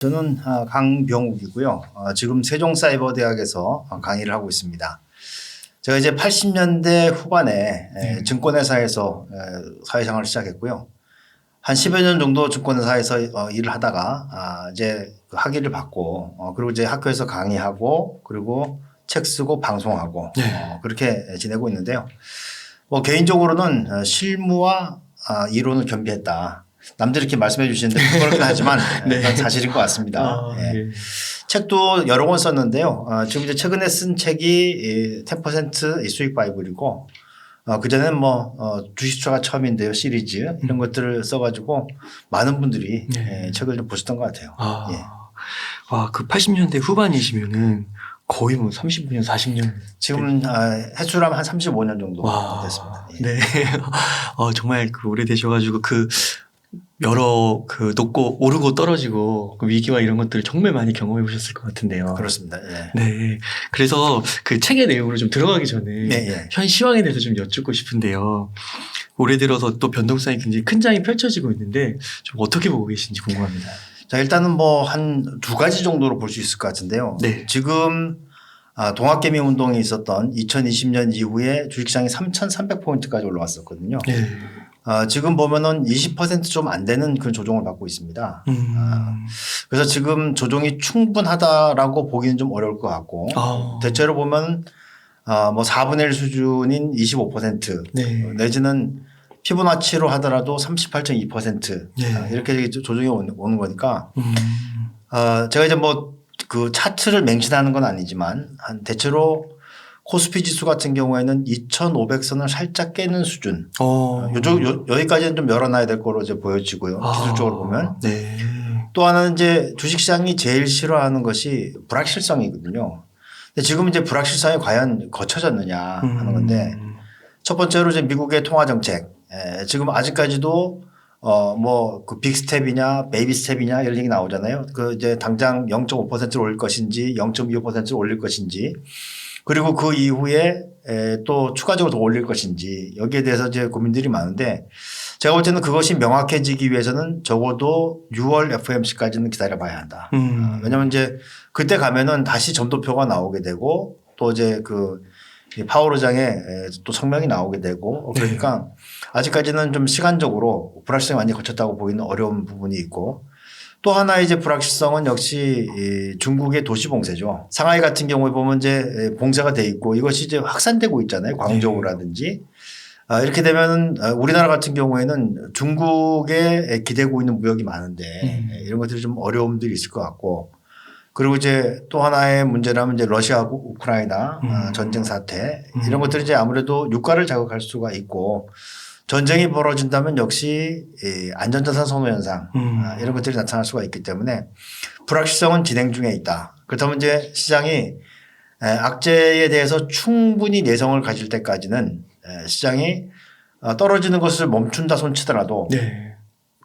저는 강병욱이고요. 지금 세종사이버대학에서 강의를 하고 있습니다. 제가 이제 80년대 후반에 증권회사에서 사회생활을 시작했고요. 한 10여 년 정도 증권회사에서 일을 하다가 이제 학위를 받고 그리고 이제 학교에서 강의하고 그리고 책 쓰고 방송하고 그렇게 지내고 있는데요. 뭐 개인적으로는 실무와 이론을 겸비했다. 남들이 이렇게 말씀해 주시는데 그렇긴 하지만 네. 사실인 것 같습니다. 책도 여러 권 썼는데요. 지금 이제 최근에 쓴 책이 10% 수익 바이블이고 그전에는 뭐 주식투자가 처음인데요. 시리즈 이런 것들을 써가지고 많은 분들이 책을 좀 보셨던 것 같아요. 와, 그 80년대 후반이시면은 거의 뭐 35년, 40년. 지금 해수라면 한 35년 정도 됐습니다. 네. 정말 그 오래되셔가지고 여러 높고 오르고 떨어지고 그 위기와 이런 것들을 정말 많이 경험해 보셨을 것 같은데요. 그렇습니다. 네. 그래서 그 책의 내용으로 좀 들어가기 전에 현 시황에 대해서 좀 여쭙고 싶은데요. 올해 들어서 또 변동성이 굉장히 큰 장이 펼쳐지고 있는데 좀 어떻게 보고 계신지 궁금합니다. 자, 일단은 뭐 한 두 가지 정도로 볼 수 있을 것 같은데요. 지금 동학개미 운동이 있었던 2020년 이후에 주식시장이 3,300포인트까지 올라왔었거든요. 지금 보면은 20% 좀 안 되는 그런 조정을 받고 있습니다. 그래서 지금 조정이 충분하다라고 보기는 좀 어려울 것 같고 대체로 보면 뭐 4분의 1 수준인 25% 내지는 피보나치로 하더라도 38.2% 이렇게 조정이 오는 거니까 제가 이제 뭐 그 차트를 맹신하는 건 아니지만 한 대체로 코스피 지수 같은 경우에는 2,500선을 살짝 깨는 수준. 여기까지는 좀 열어놔야 될 거로 이제 보여지고요. 기술적으로 보면. 또 하나는 이제 주식시장이 제일 싫어하는 것이 불확실성이거든요. 근데 지금 이제 불확실성이 과연 거쳐졌느냐 하는 건데 첫 번째로 이제 미국의 통화정책. 지금 아직까지도 뭐 그 빅스텝이냐 베이비 스텝이냐 이런 얘기 나오잖아요. 그 이제 당장 0.5%를 올릴 것인지 0.25%를 올릴 것인지 그리고 그 이후에 또 추가적으로 더 올릴 것인지 여기에 대해서 이제 고민들이 많은데 제가 볼 때는 그것이 명확해지기 위해서는 적어도 6월 FOMC까지는 기다려 봐야 한다. 왜냐하면 이제 그때 가면은 다시 점도표가 나오게 되고 또 이제 그 파월 의장의 또 성명이 나오게 되고 그러니까 아직까지는 좀 시간적으로 불확실성이 완전히 거쳤다고 보기는 어려운 부분이 있고 또 하나 이제 불확실성은 역시 중국의 도시 봉쇄죠. 상하이 같은 경우에 보면 이제 봉쇄가 돼 있고 이것이 이제 확산되고 있잖아요. 광저우라든지. 이렇게 되면 우리나라 같은 경우에는 중국에 기대고 있는 무역이 많은데 이런 것들이 좀 어려움들이 있을 것 같고 그리고 이제 또 하나의 문제라면 이제 러시아하고 우크라이나 전쟁 사태 이런 것들이 이제 아무래도 유가를 자극할 수가 있고 전쟁이 벌어진다면 역시 안전자산 선호 현상 이런 것들이 나타날 수가 있기 때문에 불확실성은 진행 중에 있다. 그렇다면 이제 시장이 악재에 대해서 충분히 내성을 가질 때까지는 시장이 떨어지는 것을 멈춘다 손치더라도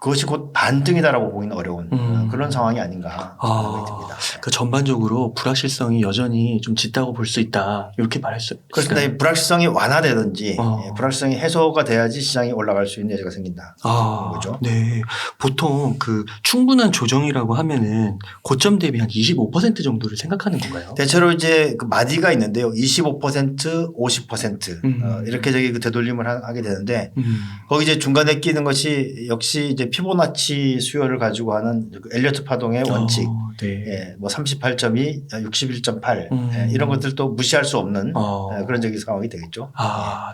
그것이 곧 반등이다라고 보기는 어려운 그런 상황이 아닌가 생각이 듭니다. 그 전반적으로 불확실성이 여전히 좀 짙다고 볼 수 있다. 이렇게 말할 수 있을까요? 그렇습니다. 이 불확실성이 완화되든지 불확실성이 해소가 돼야지 시장이 올라갈 수 있는 여지가 생긴다. 거죠. 네. 보통 그 충분한 조정이라고 하면은 고점 대비 한 25% 정도를 생각하는 건가요? 대체로 이제 그 마디가 있는데요. 25%, 50% 이렇게 저기 그 되돌림을 하게 되는데 거기 이제 중간에 끼는 것이 역시 이제 피보나치 수요를 가지고 하는 엘리어트 파동의 원칙, 뭐 38.2, 61.8 이런 것들도 무시할 수 없는 그런 적인 상황이 되겠죠.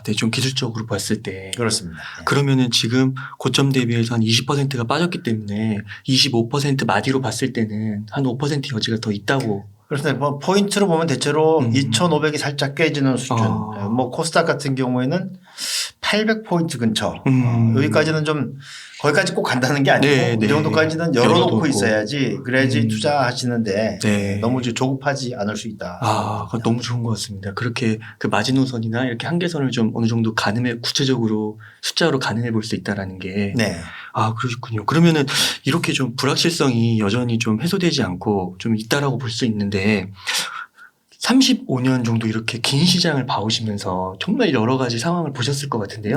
네, 좀 기술적으로 봤을 때 그렇습니다. 그러면은 지금 고점 대비해서 한 20%가 빠졌기 때문에 25% 마디로 봤을 때는 한 5% 여지가 더 있다고. 그렇습니다. 뭐 포인트로 보면 대체로 2,500이 살짝 깨지는 수준. 뭐 코스닥 같은 경우에는 800포인트 근처. 여기까지는 좀 거기까지 꼭 간다는 게 아니고 이 정도까지는 열어놓고 있어야지 그래야지 투자하시는데 너무 조급하지 않을 수 있다. 너무 좋은 것 같습니다. 그렇게 그 마지노선이나 이렇게 한계선을 좀 어느 정도 구체적으로 숫자로 가늠해 볼 수 있다라는 게. 그러셨군요. 그러면은 이렇게 좀 불확실성이 여전히 좀 해소되지 않고 좀 있다라고 볼 수 있는데 35년 정도 이렇게 긴 시장을 봐오시면서 정말 여러 가지 상황을 보셨을 것 같은데요.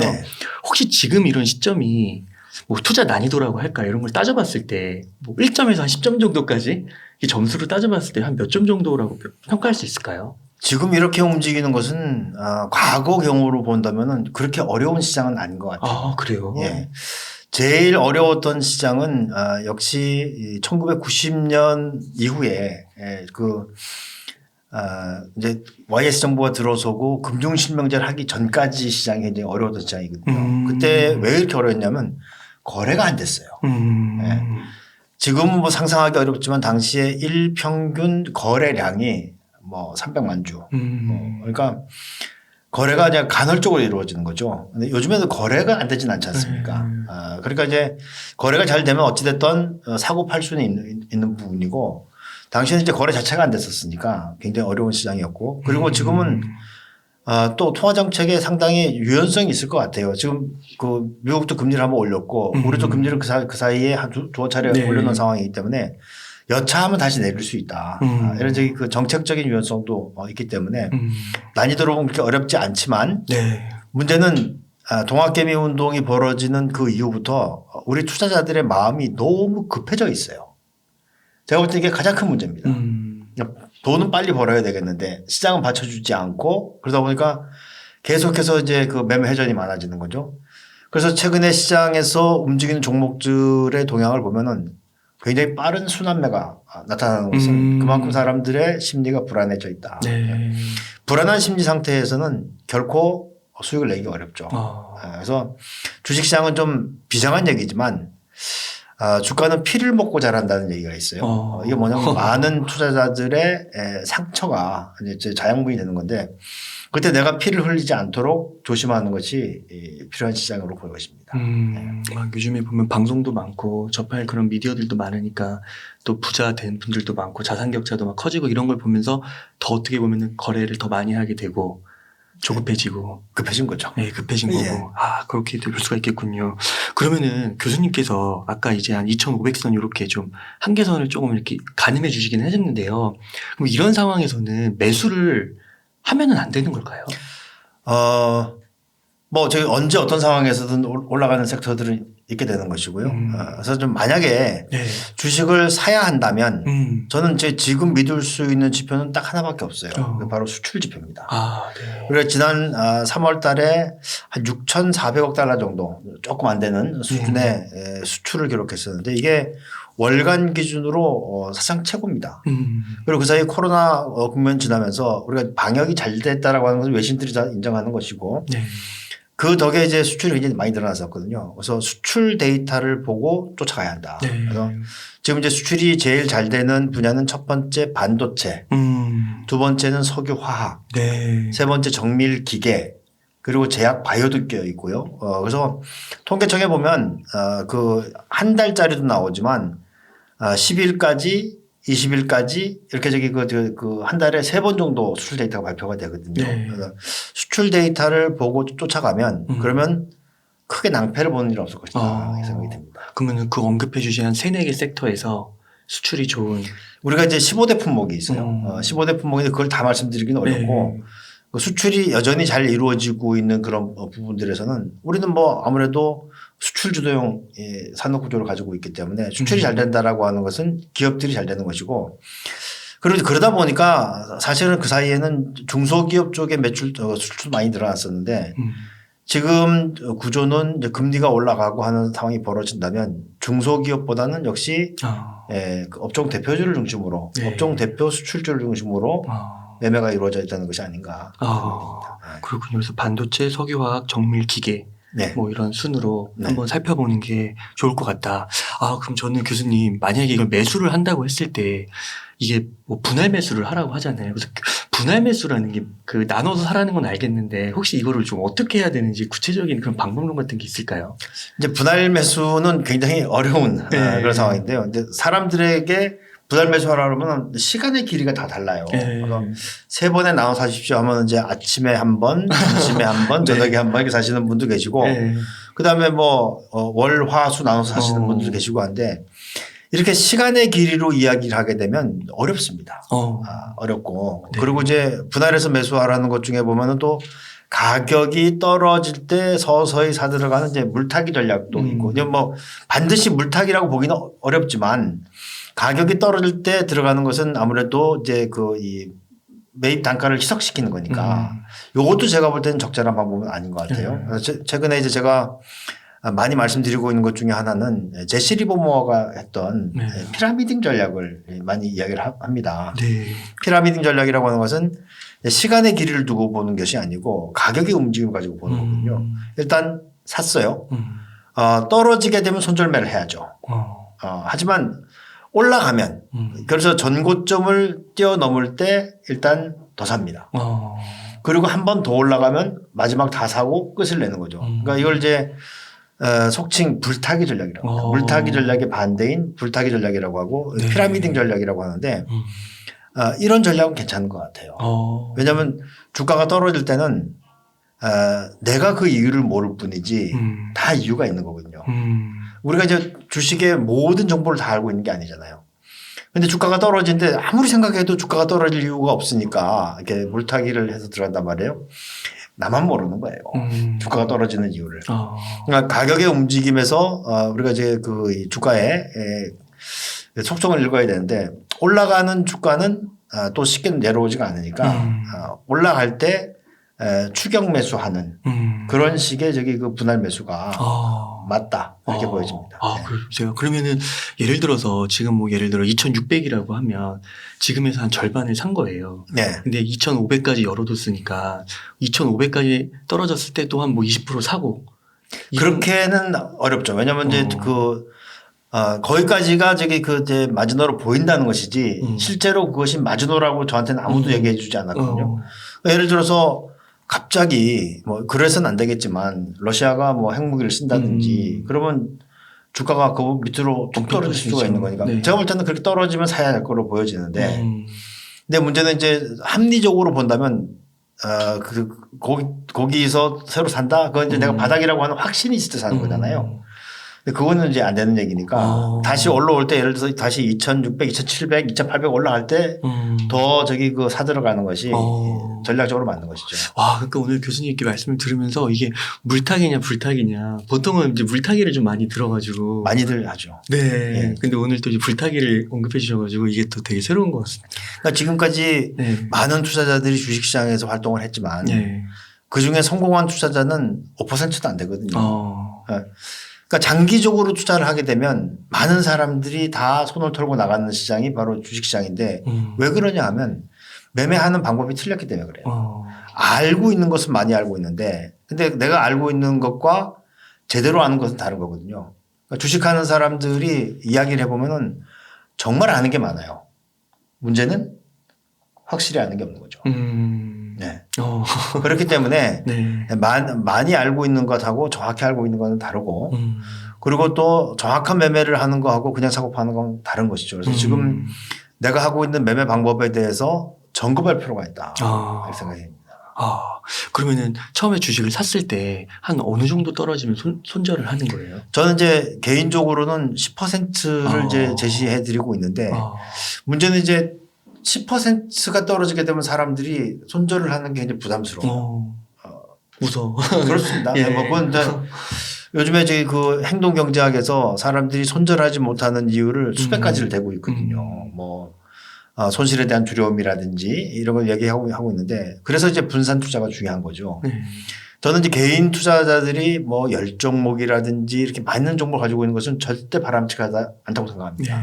혹시 지금 이런 시점이 뭐 투자 난이도라고 할까 이런 걸 따져봤을 때 뭐 1점에서 한 10점 정도까지 이 점수를 따져봤을 때 한 몇 점 정도라고 평가할 수 있을까요? 지금 이렇게 움직이는 것은 과거 경우로 본다면은 그렇게 어려운 시장은 아닌 것 같아요. 아, 그래요? 예. 제일 어려웠던 시장은 역시 1990년 이후에 이제 YS 정부가 들어서고 금융실명제를 하기 전까지 시장이 굉장히 어려웠던 시장이거든요. 그때 왜 이렇게 어려웠냐면 거래가 안 됐어요. 예. 지금은 뭐 상상하기 어렵지만 당시에 일평균 거래량이 뭐 300만 주. 그러니까 거래가 그냥 간헐적으로 이루어지는 거죠. 근데 요즘에는 거래가 안 되진 않지 않습니까? 그러니까 이제 거래가 잘 되면 어찌됐든 사고 팔 수는 있는 부분이고 당시에는 이제 거래 자체가 안 됐었으니까 굉장히 어려운 시장이었고 그리고 지금은 또 통화 정책에 상당히 유연성이 있을 것 같아요. 지금 그 미국도 금리를 한번 올렸고 우리도 금리를 그 사이에 한 두어 차례 네. 올려놓은 상황이기 때문에 여차하면 다시 내릴 수 있다. 이런 그 정책적인 유연성도 있기 때문에 난이도로 보면 그렇게 어렵지 않지만 네. 문제는 동학개미 운동이 벌어지는 그 이후부터 우리 투자자들의 마음이 너무 급해져 있어요. 제가 볼 때 이게 가장 큰 문제입니다. 돈은 빨리 벌어야 되겠는데 시장은 받쳐주지 않고 그러다 보니까 계속해서 이제 그 매매 회전이 많아지는 거죠. 그래서 최근에 시장에서 움직이는 종목들의 동향을 보면은 굉장히 빠른 순환매가 나타나는 것은 그만큼 사람들의 심리가 불안해져 있다. 네. 불안한 심리 상태에서는 결코 수익을 내기 어렵죠. 그래서 주식시장은 좀 비장한 얘기지만 주가는 피를 먹고 자란다는 얘기가 있어요. 이게 뭐냐면 많은 투자자들의 상처가 이제 자양분이 되는 건데 그때 내가 피를 흘리지 않도록 조심하는 것이 필요한 시장으로 볼 것입니다. 막 요즘에 보면 방송도 많고 접할 그런 미디어들도 많으니까 또 부자 된 분들도 많고 자산 격차도 막 커지고 이런 걸 보면서 더 어떻게 보면은 거래를 더 많이 하게 되고 조급해지고 급해진 거죠. 네, 급해진 거고. 예. 그렇게 될 수가 있겠군요. 그러면은 교수님께서 아까 이제 한 2,500선 이렇게 좀 한계선을 조금 이렇게 가늠해 주시긴 하셨는데요. 그럼 이런 상황에서는 매수를 하면은 안 되는 걸까요? 뭐 저희 언제 어떤 상황에서든 올라가는 섹터들은 있게 되는 것이고요. 그래서 좀 만약에 네. 주식을 사야 한다면 저는 제 지금 믿을 수 있는 지표는 딱 하나밖에 없어요. 그게 바로 수출 지표입니다. 네. 그래서 지난 3월 달에 한 6,400억 달러 정도 조금 안 되는 수준의 수출을 기록했었는데 이게 월간 기준으로 사상 최고입니다. 그리고 그 사이 코로나 국면 지나면서 우리가 방역이 잘 됐다라고 하는 것은 외신들이 다 인정하는 것이고 네. 그 덕에 이제 수출이 굉장히 많이 늘어났었거든요. 그래서 수출 데이터를 보고 쫓아가야 한다. 네. 그래서 지금 이제 수출이 제일 잘 되는 분야는 첫 번째 반도체, 두 번째는 석유화학, 네. 세 번째 정밀 기계, 그리고 제약 바이오도 껴 있고요. 그래서 통계청에 보면 그 한 달짜리도 나오지만 10일까지 20일까지 이렇게 저기 그 한 달에 3번 정도 수출 데이터가 발표가 되거든요. 네. 그래서 수출 데이터를 보고 쫓아가면 그러면 크게 낭패를 보는 일 없을 것이다 생각이 듭니다. 그러면 그 언급해 주신 한 3-4개 섹터에서 수출이 좋은 우리가 이제 15대 품목이 있어요. 15대 품목인데 그걸 다 말씀드리기는 어렵고 그 수출이 여전히 잘 이루어지고 있는 그런 부분들에서는 우리는 뭐 아무래도 수출 주도형 산업 구조를 가지고 있기 때문에 수출이 잘 된다라고 하는 것은 기업들이 잘 되는 것이고 그리고 그러다 보니까 사실은 그 사이에는 중소기업 쪽에 매출 수출도 많이 늘어났었는데 지금 구조는 이제 금리가 올라가고 하는 상황이 벌어진다면 중소기업보다는 역시 그 업종 대표주를 중심으로 업종 대표 수출주를 중심으로 매매가 이루어져 있다는 것이 아닌가. 그렇군요. 그래서 반도체, 석유화학, 정밀 기계 뭐 이런 순으로 한번 살펴보는 게 좋을 것 같다. 그럼 저는 교수님 만약에 이걸 매수를 한다고 했을 때 이게 뭐 분할 매수를 하라고 하잖아요. 그래서 분할 매수라는 게 그 나눠서 사라는 건 알겠는데 혹시 이거를 좀 어떻게 해야 되는지 구체적인 그런 방법론 같은 게 있을까요? 이제 분할 매수는 굉장히 어려운 그런 상황인데요. 이제 사람들에게 분할 매수하라 그러면 시간의 길이가 다 달라요. 그래서 3번에 나눠서 사십시오 하면 이제 아침에 한 번, 점심에 한 번, 저녁에 한 번 이렇게 사시는 분도 계시고 그다음에 뭐 월, 화, 수 나눠서 사시는 분도 계시고 한데 이렇게 시간의 길이로 이야기를 하게 되면 어렵습니다. 어렵고 그리고 이제 분할해서 매수하라는 것 중에 보면은 또 가격이 떨어질 때 서서히 사들어가는 이제 물타기 전략도 있고, 뭐 반드시 물타기라고 보기는 어렵지만 가격이 떨어질 때 들어가는 것은 아무래도 이제 그 이 매입 단가를 희석시키는 거니까 요것도 제가 볼 때는 적절한 방법은 아닌 것 같아요. 최근에 이제 제가 많이 말씀드리고 있는 것 중에 하나는 제시 리버모어가 했던 피라미딩 전략을 많이 이야기를 합니다. 네. 피라미딩 전략이라고 하는 것은 시간의 길이를 두고 보는 것이 아니고 가격의 움직임을 가지고 보는 거군요. 일단 샀어요. 떨어지게 되면 손절매를 해야죠. 하지만 올라가면 그래서 전고점을 뛰어넘을 때 일단 더 삽니다. 그리고 한 번 더 올라가면 마지막 다 사고 끝을 내는 거죠. 그러니까 이걸 이제 속칭 불타기 전략이라고 합니다. 물타기 전략의 반대인 불타기 전략이라고 하고 네. 피라미딩 전략이라고 하는데 이런 전략은 괜찮은 것 같아요. 왜냐하면 주가가 떨어질 때는 내가 그 이유를 모를 뿐이지 다 이유가 있는 거거든요. 우리가 이제 주식의 모든 정보를 다 알고 있는 게 아니잖아요. 근데 주가가 떨어지는데 아무리 생각해도 주가가 떨어질 이유가 없으니까 이렇게 물타기를 해서 들어간단 말이에요. 나만 모르는 거예요. 주가가 떨어지는 이유를. 그러니까 가격의 움직임에서 우리가 이제 그 주가의 속성을 읽어야 되는데 올라가는 주가는 또 쉽게 내려오지가 않으니까 올라갈 때 추격 매수하는 그런 식의 저기 그 분할 매수가 맞다 이렇게 보여집니다. 네. 그러세요. 그러면은 예를 들어서 지금 뭐 예를 들어 2,600이라고 하면 지금에서 한 절반을 산 거예요. 네. 근데 2,500까지 열어뒀으니까 2,500까지 떨어졌을 때 또한 뭐 20% 사고. 그렇게는 어렵죠. 왜냐하면 이제 거기까지가 저기 그 이제 마지노로 보인다는 것이지 실제로 그것이 마지노라고 저한테는 아무도 얘기해 주지 않았거든요. 예를 들어서 갑자기 뭐 그래서는 안 되겠지만 러시아가 뭐 핵무기를 쓴다든지 그러면 주가가 그 밑으로 툭 떨어질 수가 있는 거니까 네. 제가 볼 때는 그렇게 떨어지면 사야 할 거로 보여지는데 근데 문제는 이제 합리적으로 본다면 거기서 새로 산다? 그건 이제 내가 바닥이라고 하는 확신이 있을 때 사는 거잖아요. 근데 그거는 이제 안 되는 얘기니까 다시 올라올 때 예를 들어서 다시 2,600, 2,700, 2,800 올라갈 때 더 저기 그 사들어가는 것이 전략적으로 맞는 것이죠. 그러니까 오늘 교수님께 말씀을 들으면서 이게 물타기냐 불타기냐 보통은 이제 물타기를 좀 많이 들어가지고 많이들 하죠. 네. 네. 근데 오늘 또 이제 불타기를 언급해 주셔가지고 이게 또 되게 새로운 것 같습니다. 그러니까 지금까지 네. 많은 투자자들이 주식시장에서 활동을 했지만 네. 그 중에 성공한 투자자는 5%도 안 되거든요. 그러니까 장기적으로 투자를 하게 되면 많은 사람들이 다 손을 털고 나가는 시장이 바로 주식시장인데 왜 그러냐 하면 매매하는 방법이 틀렸기 때문에 그래요. 알고 있는 것은 많이 알고 있는데 근데 내가 알고 있는 것과 제대로 아는 것은 다른 거거든요. 그러니까 주식하는 사람들이 이야기를 해보면은 정말 아는 게 많아요. 문제는 확실히 아는 게 없는 거죠. 네. 그렇기 때문에 네. 많이 알고 있는 것하고 정확히 알고 있는 것은 다르고 그리고 또 정확한 매매를 하는 거하고 그냥 사고 파는 건 다른 것이죠. 그래서 지금 내가 하고 있는 매매 방법에 대해서 점검할 필요가 있다. 이렇게 생각이 됩니다. 그러면은 처음에 주식을 샀을 때 한 어느 정도 떨어지면 손절을 하는 거예요? 저는 이제 개인적으로는 10%를 이제 제시해 드리고 있는데 문제는 이제 10%가 떨어지게 되면 사람들이 손절을 하는 게 굉장히 부담스러워요. 무서워. 그렇습니다. 예. 뭐 그건 요즘에 저희 그 행동경제학에서 사람들이 손절하지 못하는 이유를 수백 가지를 대고 있거든요. 뭐 손실에 대한 두려움이라든지 이런 걸 얘기하고 있는데 그래서 이제 분산 투자가 중요한 거죠. 저는 이제 개인 투자자들이 뭐 10종목이라든지 이렇게 많은 종목을 가지고 있는 것은 절대 바람직하지 않다고 생각합니다.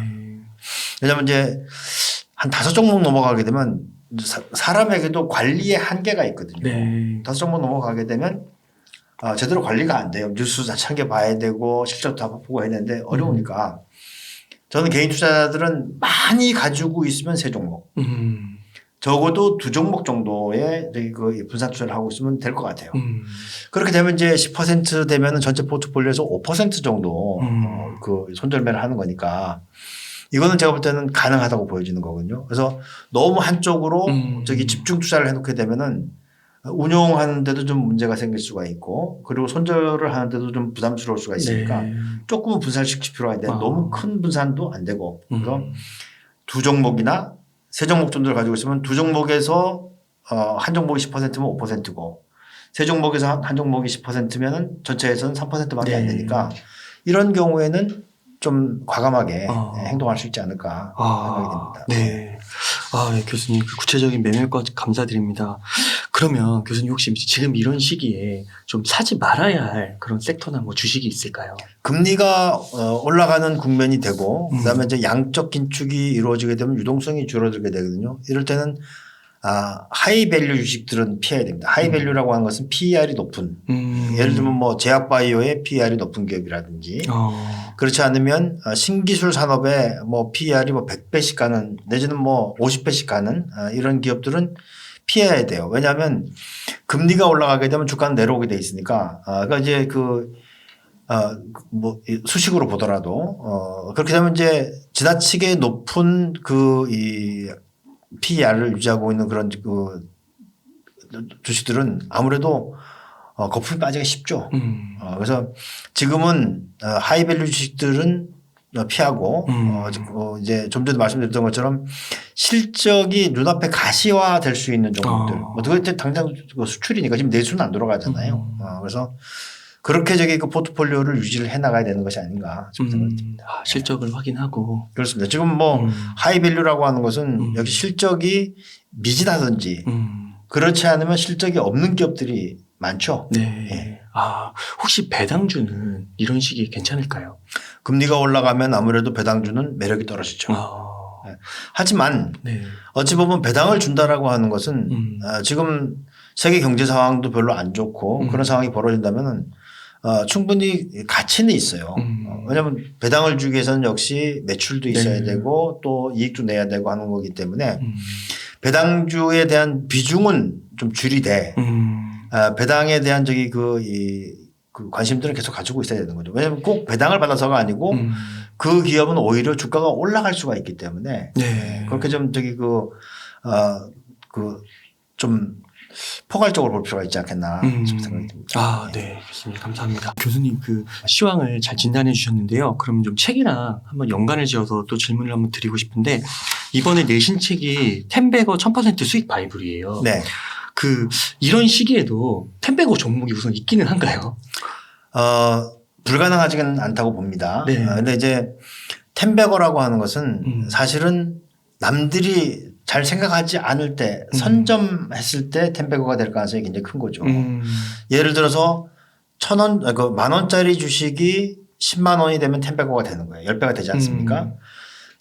왜냐하면 이제 한 5종목 넘어가게 되면 사람에게도 관리의 한계가 있거든요. 5종목 넘어가게 되면 제대로 관리가 안 돼요. 뉴스 자세하게 봐야 되고 실적 다 보고 해야 되는데 어려우니까 저는 개인 투자자들은 많이 가지고 있으면 3종목 적어도 2종목 정도의 그 분산 투자를 하고 있으면 될 것 같아요. 그렇게 되면 이제 10% 되면 전체 포트폴리오에서 5% 정도 그 손절매를 하는 거니까 이거는 제가 볼 때는 가능하다고 보여지는 거거든요. 그래서 너무 한쪽으로 저기 집중 투자를 해놓게 되면은 운용하는데도 좀 문제가 생길 수가 있고 그리고 손절을 하는데도 좀 부담스러울 수가 있으니까 조금은 분산시킬 필요가 있는데 너무 큰 분산도 안 되고 그래서 2종목이나 3종목 정도를 가지고 있으면 2종목에서 한 종목이 10%면 5%고 세 종목에서 한 종목이 10%면은 전체에서는 3%밖에 네. 안 되니까 이런 경우에는 좀 과감하게 행동할 수 있지 않을까 생각이 됩니다. 네. 네, 교수님 그 구체적인 매매과 감사드립니다. 그러면 교수님 혹시 지금 이런 시기에 좀 사지 말아야 할 그런 섹터나 뭐 주식이 있을까요? 금리가 올라가는 국면이 되고 그다음에 이제 양적 긴축이 이루어지게 되면 유동성이 줄어들게 되거든요. 이럴 때는 하이밸류 주식들은 피해야 됩니다. 하이밸류라고 하는 것은 PER이 높은 예를 들면 뭐 제약바이오의 PER이 높은 기업이라든지 그렇지 않으면 신기술 산업에 뭐 PER이 뭐 100배씩 가는 내지는 뭐 50배씩 가는 이런 기업들은 피해야 돼요. 왜냐하면 금리가 올라가게 되면 주가는 내려오게 돼 있으니까 그러니까 이제 뭐 수식으로 보더라도 그렇게 되면 이제 지나치게 높은 이 PER을 유지하고 있는 그런 주식들은 아무래도 거품이 빠지기 쉽죠. 그래서 지금은 하이밸류 주식들은 피하고 이제 좀 전에 말씀드렸던 것처럼 실적이 눈앞에 가시화 될 수 있는 종목들. 뭐 그때 당장 수출이니까 지금 내수는 안 돌아가잖아요. 그래서 그렇게 그 포트폴리오를 유지를 해 나가야 되는 것이 아닌가 싶은 생각이 듭니다. 실적을 확인하고. 그렇습니다. 지금 뭐 하이밸류라고 하는 것은 역시 실적이 미진하든지 그렇지 않으면 실적이 없는 기업들이 많죠. 네. 예. 혹시 배당주는 이런 시기에 괜찮을까요? 금리가 올라가면 아무래도 배당주는 매력이 떨어지죠. 네. 하지만 어찌 보면 배당을 준다라고 하는 것은 지금 세계 경제 상황도 별로 안 좋고 그런 상황이 벌어진다면 충분히 가치는 있어요. 왜냐하면 배당을 주기 위해서는 역시 매출도 있어야 되고 또 이익도 내야 되고 하는 거기 때문에 배당주에 대한 비중은 좀 줄이되 배당에 대한 관심들을 계속 가지고 있어야 되는 거죠. 왜냐하면 꼭 배당을 받아서가 아니고 그 기업은 오히려 주가가 올라갈 수가 있기 때문에 그렇게 좀 좀 포괄적으로 볼 필요가 있지 않겠나 싶은 생각이 듭니다. 네. 교수님 감사합니다. 교수님 시황을 잘 진단해 주셨는데요. 그럼 좀 책이랑 한번 연관을 지어서 또 질문을 한번 드리고 싶은데 이번에 내신 책이 텐베거 1000% 수익 바이블이에요. 네. 이런 시기에도 텐베거 종목이 우선 있기는 한가요? 불가능하지는 않다고 봅니다. 네. 근데 이제 텐베거라고 하는 것은 사실은 남들이 잘 생각하지 않을 때 선점했을 때 텐베거가 될 가능성이 굉장히 큰 거죠. 예를 들어서 1,000원, 10,000원짜리 주식이 10만 원이 되면 텐베거가 되는 거예요. 10배가 되지 않습니까?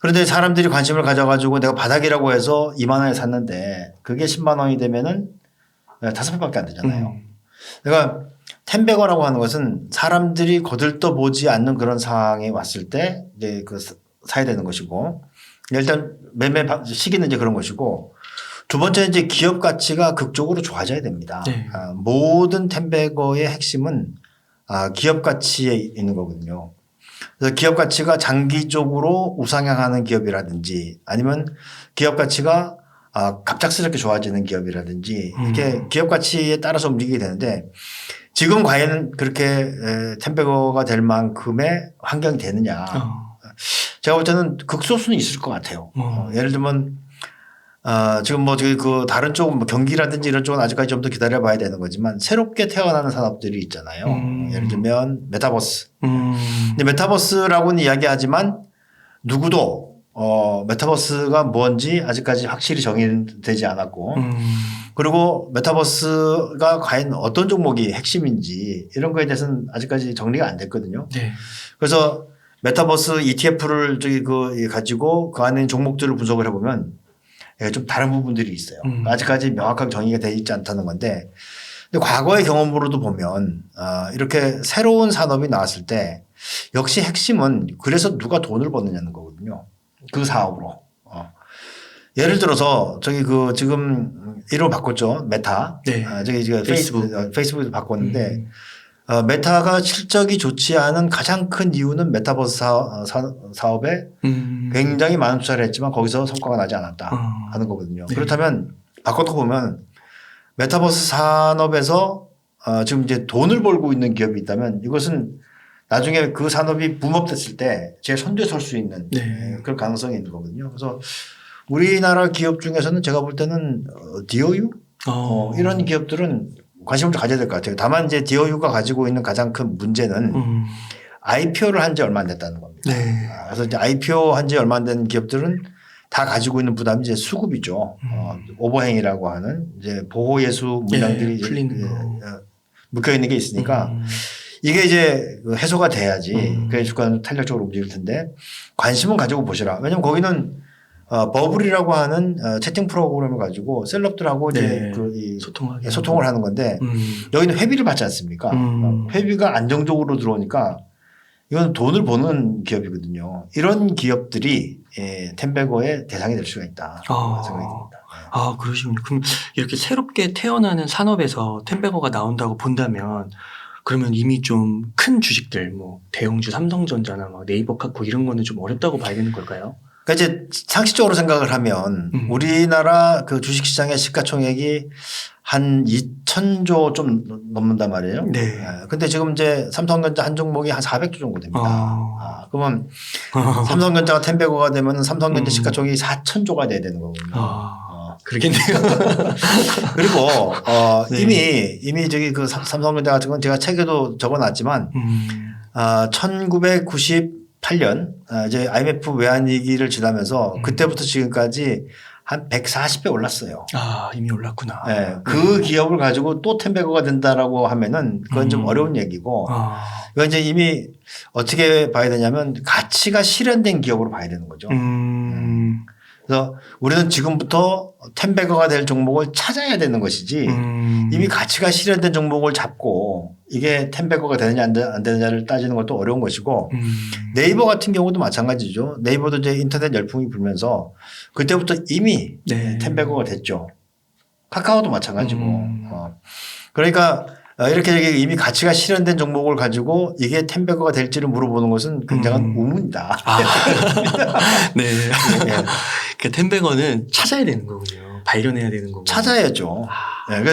그런데 사람들이 관심을 가져가지고 내가 바닥이라고 해서 2만 원에 샀는데 그게 10만 원이 되면은 5배밖에 안 되잖아요. 그러니까 텐베거라고 하는 것은 사람들이 거들떠 보지 않는 그런 상황에 왔을 때 이제 사야 되는 것이고 일단 매매 시기는 이제 그런 것이고 두 번째는 이제 기업 가치가 극적으로 좋아져야 됩니다. 모든 텐베거의 핵심은 기업 가치에 있는 거거든요. 그래서 기업 가치가 장기적으로 우상향하는 기업이라든지 아니면 기업 가치가 갑작스럽게 좋아지는 기업이라든지 이렇게 기업 가치에 따라서 움직이게 되는데 지금 과연 그렇게 텐베거가 될 만큼의 환경이 되느냐. 제가 볼 때는 극소수는 있을 것 같아요. 예를 들면 지금 뭐 다른 쪽은 뭐 경기라든지 이런 쪽은 아직까지 좀 더 기다려 봐야 되는 거지만 새롭게 태어나는 산업들이 있잖아요. 예를 들면 메타버스. 근데 메타버스라고는 이야기하지만 누구도 메타버스가 뭔지 아직까지 확실히 정의되지 않았고 그리고 메타버스가 과연 어떤 종목이 핵심인지 이런 거에 대해서는 아직까지 정리가 안 됐거든요. 그래서 메타버스 ETF를 가지고 그 안에 있는 종목들을 분석을 해보면 좀 다른 부분들이 있어요. 아직까지 명확하게 정의가 되어 있지 않다는 건데 근데 과거의 경험으로도 보면 이렇게 새로운 산업이 나왔을 때 역시 핵심은 그래서 누가 돈을 버느냐는 거거든요. 그 사업으로. 예를 들어서 지금 이름 바꿨죠. 메타. 페이스북에도 바꿨는데 메타가 실적이 좋지 않은 가장 큰 이유는 메타버스 사업에 굉장히 많은 투자를 했지만 거기서 성과가 나지 않았다 하는 거거든요. 그렇다면 바꿔서 보면 메타버스 산업에서 지금 이제 돈을 벌고 있는 기업이 있다면 이것은 나중에 그 산업이 붐업됐을 때 제일 선두에 설 수 있는 그런 가능성이 있는 거거든요. 그래서 우리나라 기업 중에서는 제가 볼 때는 DOU 이런 기업들은 관심을 좀 가져야 될 것 같아요. 다만 이제 DOU가 가지고 있는 가장 큰 문제는 IPO를 한 지 얼마 안 됐다는 겁니다. 네. 그래서 이제 IPO 한 지 얼마 안 된 기업들은 다 가지고 있는 부담이 이제 수급이죠. 오버행이라고 하는 이제 보호예수 물량들이 풀리는 묶여 있는 게 있으니까 이게 이제 해소가 돼야지 그래 주가는 탄력적으로 움직일 텐데 관심은 가지고 보시라. 왜냐하면 거기는 버블이라고 하는 채팅 프로그램을 가지고 셀럽들하고 이제 소통을 하는 건데 여기는 회비를 받지 않습니까? 회비가 안정적으로 들어오니까 이건 돈을 버는 기업이거든요. 이런 기업들이 텐베거의 대상이 될 수가 있다 생각이 듭니다. 아, 그러시군요. 그럼 이렇게 새롭게 태어나는 산업에서 텐베거가 나온다고 본다면 그러면 이미 좀 큰 주식들 뭐 대형주 삼성전자나 막 네이버 카카오 이런 거는 좀 어렵다고 봐야 되는 걸까요? 그러니까 이제 상식적으로 생각을 하면 우리나라 그 주식시장의 시가총액이 한 2,000조 좀 넘는단 말이에요. 네. 근데 지금 이제 삼성전자 한 종목이 한 400조 정도 됩니다. 그러면 삼성전자가 텐베거가 되면 삼성전자 시가총액이 4,000조가 돼야 되는 거거든요. 그러겠네요. 그리고 이미 저기 그 삼성전자 같은 건 제가 책에도 적어놨지만 1998년 이제 IMF 외환위기를 지나면서 그때부터 지금까지 한 140배 올랐어요. 이미 올랐구나. 네, 그 기업을 가지고 또 텐베거가 된다라고 하면은 그건 좀 어려운 얘기고 이건 이제 이미 어떻게 봐야 되냐면 가치가 실현된 기업으로 봐야 되는 거죠. 그래서 우리는 지금부터 텐베거가 될 종목을 찾아야 되는 것이지 이미 가치가 실현된 종목을 잡고 이게 텐베거가 되느냐 안 되느냐를 따지는 것도 어려운 것이고 네이버 같은 경우도 마찬가지죠. 네이버도 이제 인터넷 열풍이 불면서 그때부터 이미 텐베거가 됐죠. 카카오도 마찬가지고. 그러니까 이렇게 이미 가치가 실현된 종목을 가지고 이게 텐베거가 될지를 물어보는 것은 굉장한 우문이다. 네. 그 텐베거는 찾아야 되는 거군요. 발견해야 되는 거군요. 찾아야죠.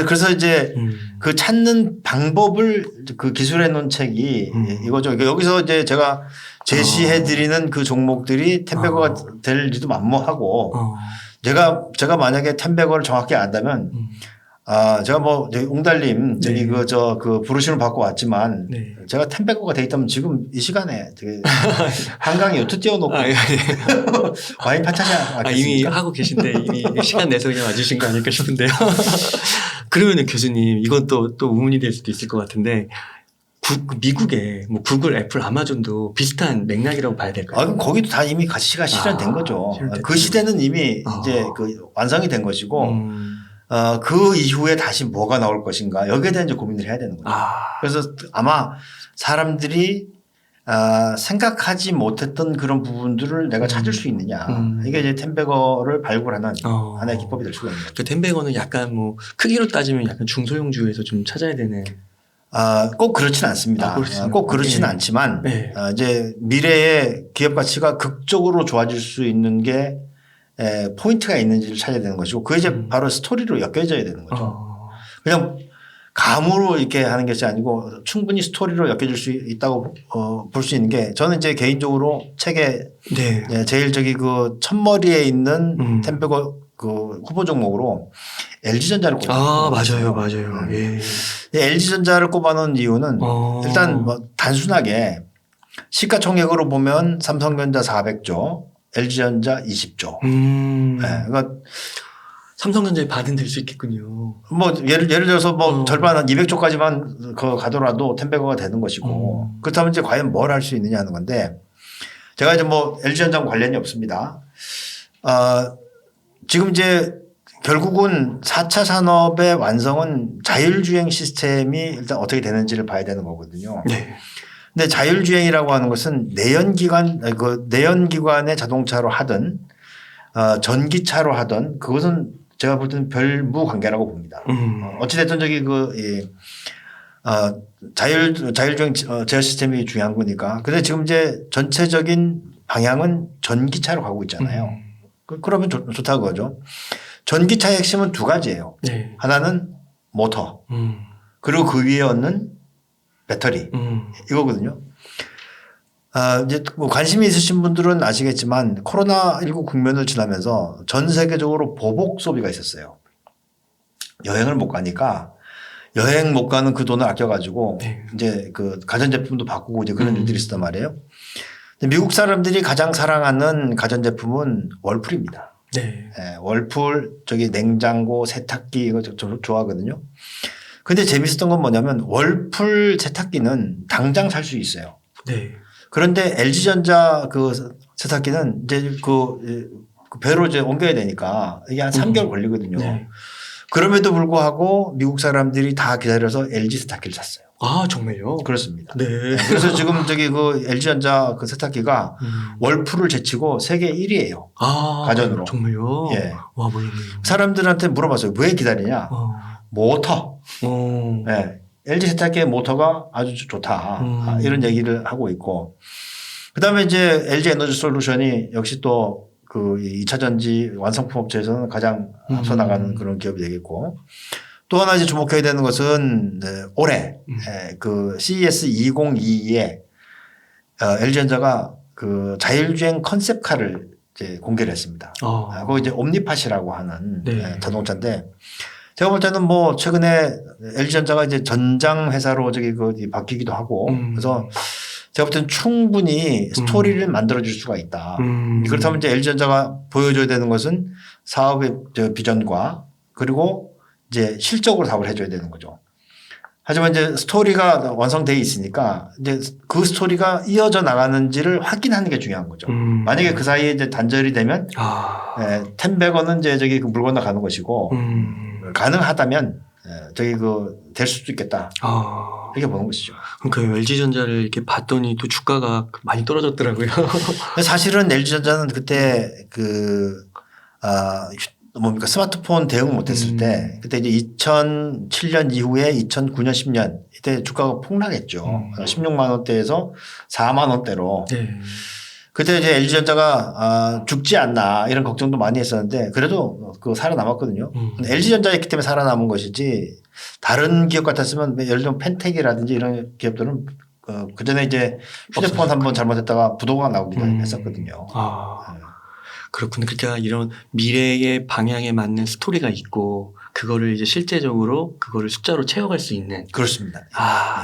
그래서 이제 그 찾는 방법을 그 기술해 놓은 책이 이거죠. 여기서 이제 제가 제시해 드리는 그 종목들이 텐베거가 될지도 만무하고 제가 만약에 텐베거를 정확히 안다면 제가 뭐, 웅달님, 저기 그 부르심을 받고 왔지만 제가 텐베거가 돼 있다면 지금 이 시간에 되게 한강에 요트 띄워놓고 와인 판차지 않겠습니까? 이미 하고 계신데 이미 시간 내서 그냥 와주신 거 아닐까 싶은데요. 그러면은 교수님, 이건 또 우문이 될 수도 있을 것 같은데 미국의 뭐 구글, 애플, 아마존도 비슷한 맥락이라고 봐야 될까요? 그럼 거기도 다 이미 가치가 실현된 거죠. 그 시대는 이미 이제 그 완성이 된 것이고 그 이후에 다시 뭐가 나올 것인가 여기에 대한 이제 고민을 해야 되는 거죠. 그래서 아마 사람들이 생각하지 못했던 그런 부분들을 내가 찾을 수 있느냐. 이게 이제 텐베거를 발굴하는 하나의 기법이 될 수가 있는 거죠. 그 텐베거는 약간 뭐 크기로 따지면 약간 중소형주에서 좀 찾아야 되는. 꼭 그렇진 않습니다. 꼭 그렇지는 않지만 이제 미래의 기업 가치가 극적으로 좋아질 수 있는 게 포인트가 있는지를 찾아야 되는 것이고 그게 이제 바로 스토리로 엮여져야 되는 거죠. 그냥 감으로 이렇게 하는 것이 아니고 충분히 스토리로 엮여질 수 있다고 볼 수 있는 게 저는 이제 개인적으로 책에 제일 저기 그 첫머리에 있는 텐베거 그 후보 종목으로 LG전자를 꼽았어요. 맞아요. LG전자를 꼽아놓은 이유는 일단 뭐 단순하게 시가총액으로 보면 삼성전자 400조, LG전자 20조. 그러니까 삼성전자에 반은 될 수 있겠군요. 뭐 예를 들어서 뭐 절반 한 200조까지만 가더라도 텐베거가 되는 것이고 그렇다면 이제 과연 뭘 할 수 있느냐 하는 건데 제가 이제 뭐 LG전자와 관련이 없습니다. 지금 이제 결국은 4차 산업의 완성은 자율주행 시스템이 일단 어떻게 되는지를 봐야 되는 거거든요. 근데 자율주행이라고 하는 것은 내연기관의 자동차로 하든 전기차로 하든 그것은 제가 볼 때는 별 무관계라고 봅니다. 어찌됐든 저기 자율주행 제어 시스템이 중요한 거니까. 근데 지금 이제 전체적인 방향은 전기차로 가고 있잖아요. 그러면 좋다고 그러죠. 전기차의 핵심은 두 가지예요. 하나는 모터 그리고 그 위에 얻는 배터리 이거거든요. 이제 뭐 관심이 있으신 분들은 아시겠지만 코로나19 국면을 지나면서 전 세계적으로 보복 소비가 있었어요. 여행을 못 가니까 여행 못 가는 그 돈을 아껴가지고 네. 이제 그 가전제품도 바꾸고 이제 그런 일들이 있었단 말이에요. 근데 미국 사람들이 가장 사랑하는 가전제품은 월풀입니다. 네. 예, 월풀, 저기 냉장고, 세탁기 이거 저 좋아하거든요. 근데 재밌었던 건 뭐냐면 월풀 세탁기는 당장 살 수 있어요. 네. 그런데 LG전자 그 세탁기는 이제 그 배로 이제 옮겨야 되니까 이게 한 3개월 걸리거든요. 네. 그럼에도 불구하고 미국 사람들이 다 기다려서 LG 세탁기를 샀어요. 아, 정말요? 그렇습니다. 네. 그래서 지금 저기 그 LG전자 그 세탁기가 월풀을 제치고 세계 1위예요. 아, 가전으로. 정말요? 예. 와, 몰랐네요. 사람들한테 물어봤어요. 왜 기다리냐? 모터. 예. LG 세탁기의 모터가 아주 좋다. 이런 얘기를 하고 있고. 그다음에 이제 LG 에너지 솔루션이 역시 또 그 2차 전지 완성품 업체에서는 가장 앞서 나가는 그런 기업이 되겠고. 또 하나 이제 주목해야 되는 것은 올해 그 CES 2022에 LG전자가 그 자율주행 컨셉카를 이제 공개를 했습니다. 그거 이제 옴니팟이라고 하는 네. 자동차인데 제가 볼 때는 뭐 최근에 LG전자가 이제 전장 회사로 저기 그 바뀌기도 하고 그래서 제가 볼 때는 충분히 스토리를 만들어줄 수가 있다. 그렇다면 이제 LG전자가 보여줘야 되는 것은 사업의 비전과 그리고 이제 실적으로 답을 해줘야 되는 거죠. 하지만 이제 스토리가 완성되어 있으니까 이제 그 스토리가 이어져 나가는지를 확인하는 게 중요한 거죠. 만약에 그 사이에 이제 단절이 되면 10백원은 이제 저기 그 물 건너가는 것이고 가능하다면 저기 그 될 수도 있겠다. 이렇게 보는 것이죠. 그러니까 LG전자를 이렇게 봤더니 또 주가가 많이 떨어졌더라고요. 사실은 LG전자는 그때 뭡니까 스마트폰 대응 못했을 때 그때 이제 2007년 이후에 2009년 10년 이때 주가가 폭락했죠. 16만 원대에서 4만 원대로. 네. 그때 이제 LG전자가 죽지 않나 이런 걱정도 많이 했었는데 그래도 그 살아남았거든요. LG전자였기 때문에 살아남은 것이지 다른 기업 같았으면 예를 들면 펜텍이라든지 이런 기업들은 그 전에 이제 휴대폰 한번 잘못했다가 부도가 나오기도 했었거든요. 그렇군요. 그러니까 이런 미래의 방향에 맞는 스토리가 있고 그거를 이제 실제적으로 그거를 숫자로 채워갈 수 있는. 그렇습니다.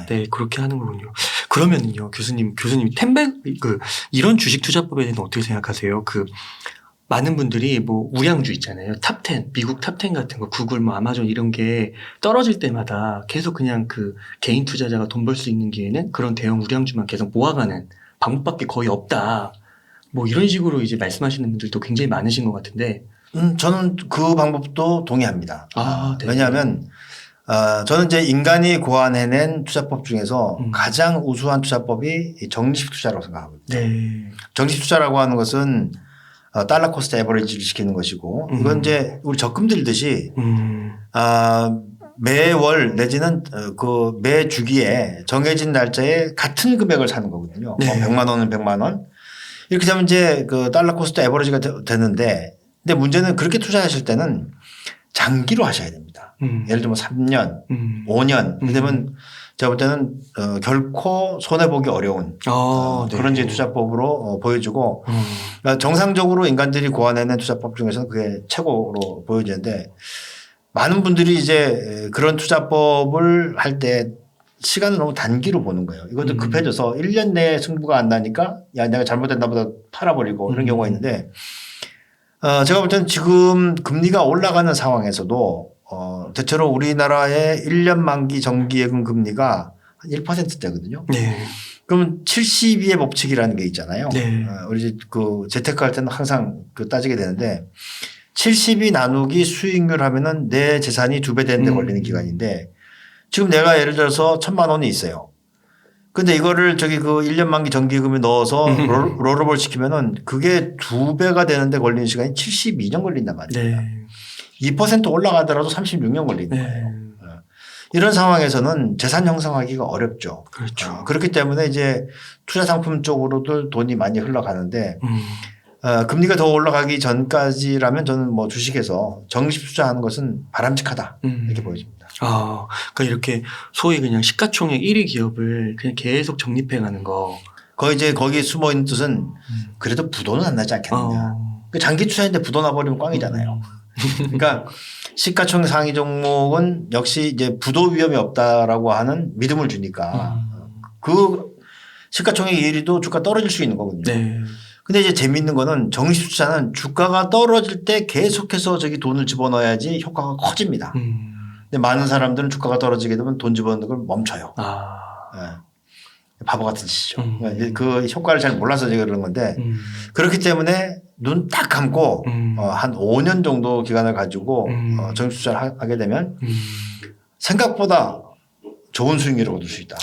네. 그렇게 하는 거군요. 그러면요, 교수님 이런 주식 투자법에 대해서 어떻게 생각하세요? 많은 분들이 뭐 우량주 있잖아요. 탑10, 미국 탑10 같은 거, 구글, 뭐 아마존 이런 게 떨어질 때마다 계속 그냥 그 개인 투자자가 돈 벌 수 있는 기회는 그런 대형 우량주만 계속 모아가는 방법밖에 거의 없다. 뭐 이런 식으로 이제 말씀하시는 분들도 굉장히 많으신 것 같은데. 저는 그 방법도 동의합니다. 네. 왜냐하면 저는 이제 인간이 고안해낸 투자법 중에서 가장 우수한 투자법이 정식 투자라고 생각하거든요. 네. 정식 투자라고 하는 것은 달러 코스트 에버리지를 시키는 것이고 이건 이제 우리 적금 들듯이 매월 내지는 그 매 주기에 정해진 날짜에 같은 금액을 사는 거거든요. 네. 100만 원은 100만 원. 이렇게 되면 이제 그 달러 코스트 에버리지가 되는데 근데 문제는 그렇게 투자하실 때는 장기로 하셔야 됩니다. 예를 들면 3년, 5년. 그러면 제가 볼 때는 결코 손해보기 어려운 네. 그런 이제 투자법으로 보여주고 그러니까 정상적으로 인간들이 고안해낸 투자법 중에서는 그게 최고로 보여지는데 많은 분들이 이제 그런 투자법을 할 때 시간을 너무 단기로 보는 거예요. 이것도 급해져서 1년 내에 승부가 안 나니까 야 내가 잘못했나 보다 팔아버리고 이런 경우가 있는데 제가 볼 때는 지금 금리가 올라가는 상황에서도 대체로 우리나라의 1년 만기 정기예금 금리가 한 1%대거든요. 네. 그러면 72의 법칙이라는 게 있잖아요. 네. 우리 그 재테크 할 때는 항상 따지게 되는데 72 나누기 수익률 하면은 내 재산이 2배 되는 데 걸리는 기간인데 지금 내가 예를 들어서 1,000만 원이 있어요. 근데 이거를 저기 그 1년 만기 정기금에 넣어서 롤오버를 시키면은 그게 2배가 되는데 걸리는 시간이 72년 걸린단 말이에요. 네. 2% 올라가더라도 36년 걸리는 거예요. 이런 상황에서는 재산 형성하기가 어렵죠. 그렇죠. 그렇기 때문에 이제 투자 상품 쪽으로도 돈이 많이 흘러가는데 금리가 더 올라가기 전까지라면 저는 뭐 주식에서 정식 투자하는 것은 바람직하다 이렇게 보여집니다. 그러니까 이렇게 소위 그냥 시가총액 1위 기업을 그냥 계속 적립해 가는 거. 거기에 숨어 있는 뜻은 그래도 부도는 안 나지 않겠느냐. 장기 투자인데 부도 나버리면 꽝이잖아요. 그러니까 시가총액 상위 종목은 역시 이제 부도 위험이 없다라고 하는 믿음을 주니까 그 시가총액 1위도 주가 떨어질 수 있는 거거든요. 네. 근데 이제 재미있는 거는 정기투자는 주가가 떨어질 때 계속해서 저기 돈을 집어넣어야지 효과가 커집니다. 근데 많은 사람들은 주가가 떨어지게 되면 돈 집어넣는 걸 멈춰요. 네. 바보 같은 짓이죠. 그러니까 그 효과를 잘 몰라서 제가 그러는 건데 그렇기 때문에 눈 딱 감고 한 5년 정도 기간을 가지고 정기투자를 하게 되면 생각보다 좋은 수익률을 얻을 수 있다.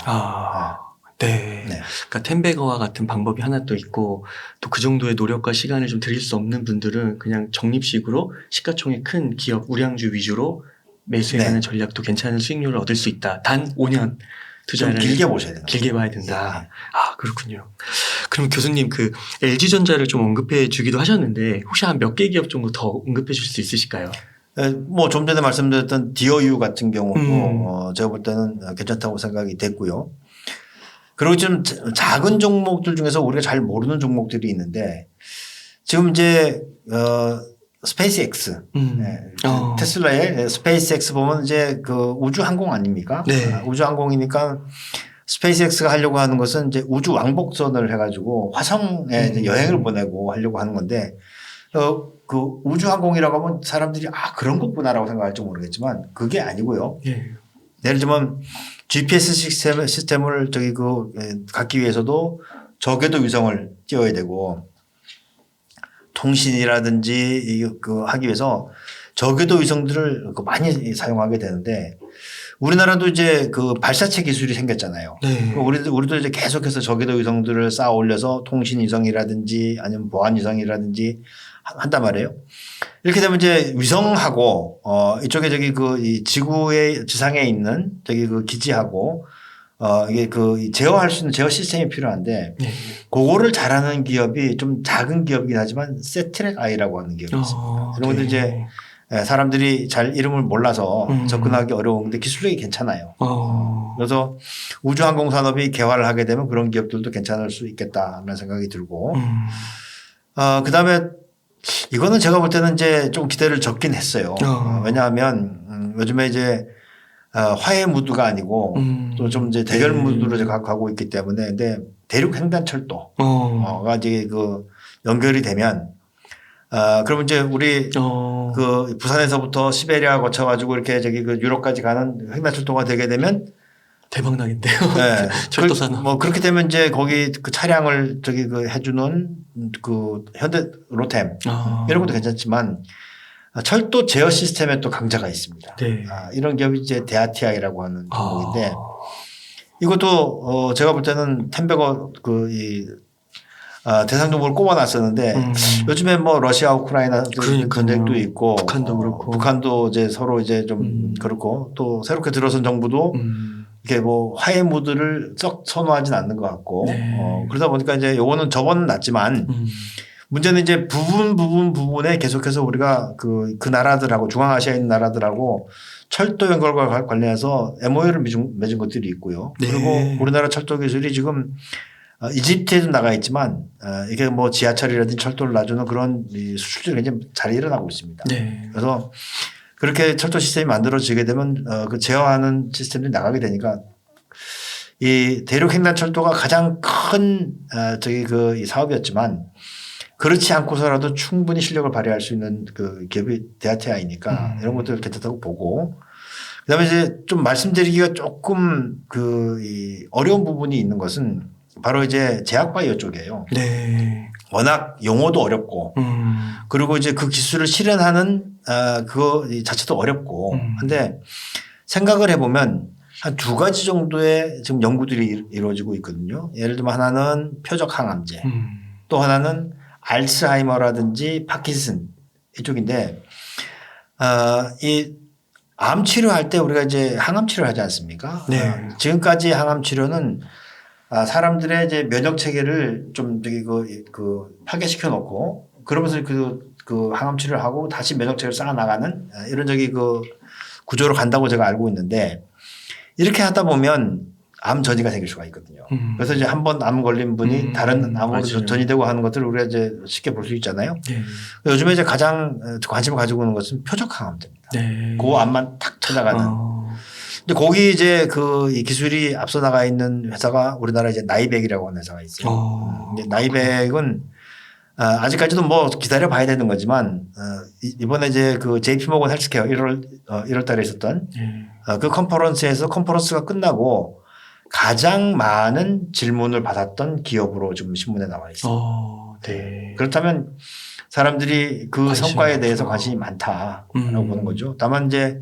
네. 그러니까 텐베거와 같은 방법이 하나 또 있고 또 그 정도의 노력과 시간을 좀 들일 수 없는 분들은 그냥 적립식으로 시가총액 큰 기업 우량주 위주로 매수해가는 전략도 괜찮은 수익률을 얻을 수 있다. 단 5년 투자를 길게 보셔야 된다. 길게 봐야 된다. 그렇군요. 그럼 교수님 그 LG전자를 좀 언급해 주기도 하셨는데 혹시 한 몇 개 기업 정도 더 언급해 줄 수 있으실까요? 뭐 좀 전에 말씀드렸던 디어유 같은 경우도 제가 볼 때는 괜찮다고 생각이 됐고요. 그리고 좀 작은 종목들 중에서 우리가 잘 모르는 종목들이 있는데 지금 이제 스페이스X 테슬라의 스페이스X 보면 이제 그 우주항공 아닙니까? 네. 우주항공이니까 스페이스X가 하려고 하는 것은 이제 우주 왕복선을 해가지고 화성에 이제 여행을 보내고 하려고 하는 건데 그 우주항공이라고 하면 사람들이 그런 것구나라고 생각할지 모르겠지만 그게 아니고요. 예를 들면 GPS 시스템을 갖기 위해서도 저궤도 위성을 띄워야 되고 통신이라든지 하기 위해서 저궤도 위성들을 많이 사용하게 되는데 우리나라도 이제 그 발사체 기술이 생겼잖아요. 우리도 이제 계속해서 저궤도 위성들을 쌓아 올려서 통신 위성이라든지 아니면 보안 위성이라든지 한단 말이에요. 이렇게 되면 이제 위성하고 이쪽에 이 지구의 지상에 있는 그 기지하고 이게 제어할 수 있는 제어 시스템이 필요한데 그거를 잘하는 기업이 좀 작은 기업이긴 하지만 세트랙 아이라고 하는 기업이 있습니다. 이런 것들 이제 사람들이 잘 이름을 몰라서 접근하기 어려운데 기술력이 괜찮아요. 그래서 우주항공 산업이 개화를 하게 되면 그런 기업들도 괜찮을 수 있겠다는 생각이 들고 그다음에 이거는 제가 볼 때는 이제 좀 기대를 적긴 했어요. 왜냐하면 요즘에 이제 화해 무드가 아니고 또 좀 이제 대결 무드로 제가 가고 있기 때문에 근데 대륙 횡단철도가 이제 연결이 되면 그러면 이제 우리 부산에서부터 시베리아 거쳐가지고 이렇게 유럽까지 가는 횡단철도가 되게 되면 대박 나겠네요. 네. 철도 산업. 뭐 그렇게 되면 이제 거기 그 차량을 해주는 현대 로템 이런 것도 괜찮지만 철도 제어 시스템에 또 강자가 있습니다. 이런 기업이 이제 데아티아이라고 하는 종목인데 이것도 제가 볼 때는 텐베거 대상 종목을 꼽아놨었는데 요즘에 뭐 러시아 우크라이나 전쟁도 있고 북한도 그렇고 북한도 이제 서로 이제 좀 그렇고 또 새롭게 들어선 정부도 이렇게 뭐 화해 무드를 썩 선호하진 않는 것 같고 그러다 보니까 이제 요거는 저번은 낫지만 문제는 이제 부분에 계속해서 우리가 그 나라들하고 중앙아시아에 있는 나라들하고 철도 연결과 관련해서 MOU를 맺은 것들이 있고요. 그리고 우리나라 철도 기술이 지금 이집트에도 나가 있지만 이게 뭐 지하철이라든지 철도를 놔주는 그런 수출들이 굉장히 잘 일어나고 있습니다. 그래서 그렇게 철도 시스템이 만들어지게 되면 그 제어하는 시스템들이 나가게 되니까 이 대륙 횡단철도가 가장 큰 이 사업이었지만 그렇지 않고서라도 충분히 실력을 발휘할 수 있는 그 기업이 데아티아이니까 이런 것들을 괜찮다고 보고 그다음에 이제 좀 말씀드리기가 조금 이 어려운 부분이 있는 것은 바로 이제 제약바이오 쪽이에요. 워낙 용어도 어렵고 그리고 이제 그 기술을 실현하는 그거 자체도 어렵고 근데 생각을 해보면 한 2가지 정도의 지금 연구들이 이루어지고 있거든요. 예를 들면 하나는 표적 항암제 또 하나는 알츠하이머라든지 파킨슨 이쪽인데 이 암 치료할 때 우리가 이제 항암 치료를 하지 않습니까? 지금까지 항암 치료는 사람들의 이제 면역 체계를 좀 파괴시켜 놓고 그러면서 그 항암 치료를 하고 다시 면역 체계를 쌓아 나가는 이런 구조로 간다고 제가 알고 있는데 이렇게 하다 보면 암 전이가 생길 수가 있거든요. 그래서 이제 한 번 암 걸린 분이 다른 암으로 맞아요. 전이되고 하는 것들을 우리가 이제 쉽게 볼 수 있잖아요. 요즘에 이제 가장 관심을 가지고 있는 것은 표적 항암제입니다. 그 암만 탁 찾아가는. 근데 거기 이제 이 기술이 앞서 나가 있는 회사가 우리나라 이제 나이백이라고 하는 회사가 있어요. 근데 나이백은 아직까지도 뭐 기다려 봐야 되는 거지만 이번에 이제 그 JP 모건 헬스케어 1월 달에 있었던 그 컨퍼런스가 끝나고 가장 많은 질문을 받았던 기업으로 지금 신문에 나와 있어요. 네. 그렇다면 사람들이 그 성과에 대해서 관심이 많다라고 보는 거죠. 다만 이제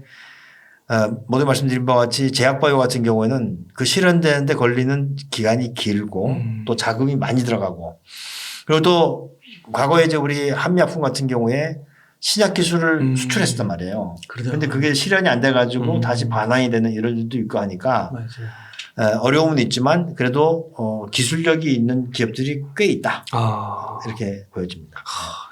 모두 말씀드린 바와 같이 제약바이오 같은 경우에는 그 실현되는데 걸리는 기간이 길고 또 자금이 많이 들어가고 그리고 또 과거에 이제 우리 한미약품 같은 경우에 신약 기술을 수출했었단 말이에요. 그런데 그게 실현이 안 돼 가지고 다시 반환이 되는 이런 일도 있고 하니까 어려움은 있지만 그래도 기술력이 있는 기업들이 꽤 있다. 이렇게 보여집니다.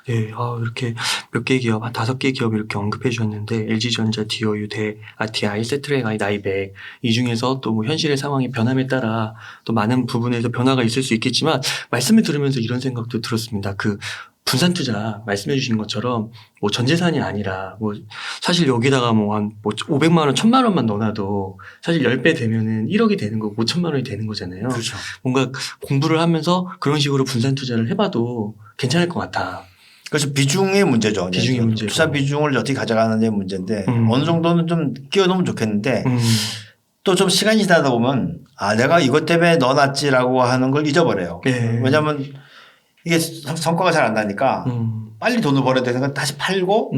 네, 이렇게 몇 개 기업, 한 5개 기업 이렇게 언급해 주셨는데 LG전자, DOU, TI, 세트랙, 나이백 이 중에서 또 뭐 현실의 상황이 변함에 따라 또 많은 부분에서 변화가 있을 수 있겠지만 말씀을 들으면서 이런 생각도 들었습니다. 그 분산 투자 말씀해 주신 것처럼 뭐 전 재산이 아니라 뭐 사실 여기다가 뭐 한 500만 원, 1000만 원만 넣어놔도 사실 10배 되면은 1억이 되는 거고 5천만 원이 되는 거잖아요. 그렇죠. 뭔가 공부를 하면서 그런 식으로 분산 투자를 해봐도 괜찮을 것 같아. 그래서 비중의 문제죠. 비중의 문제. 투자 비중을 어떻게 가져가느냐의 문제인데 어느 정도는 좀 끼워놓으면 좋겠는데 또 좀 시간이 지나다 보면 내가 이것 때문에 넣어놨지라고 하는 걸 잊어버려요. 왜냐하면 이게 성과가 잘 안 나니까 빨리 돈을 벌어야 되니까 다시 팔고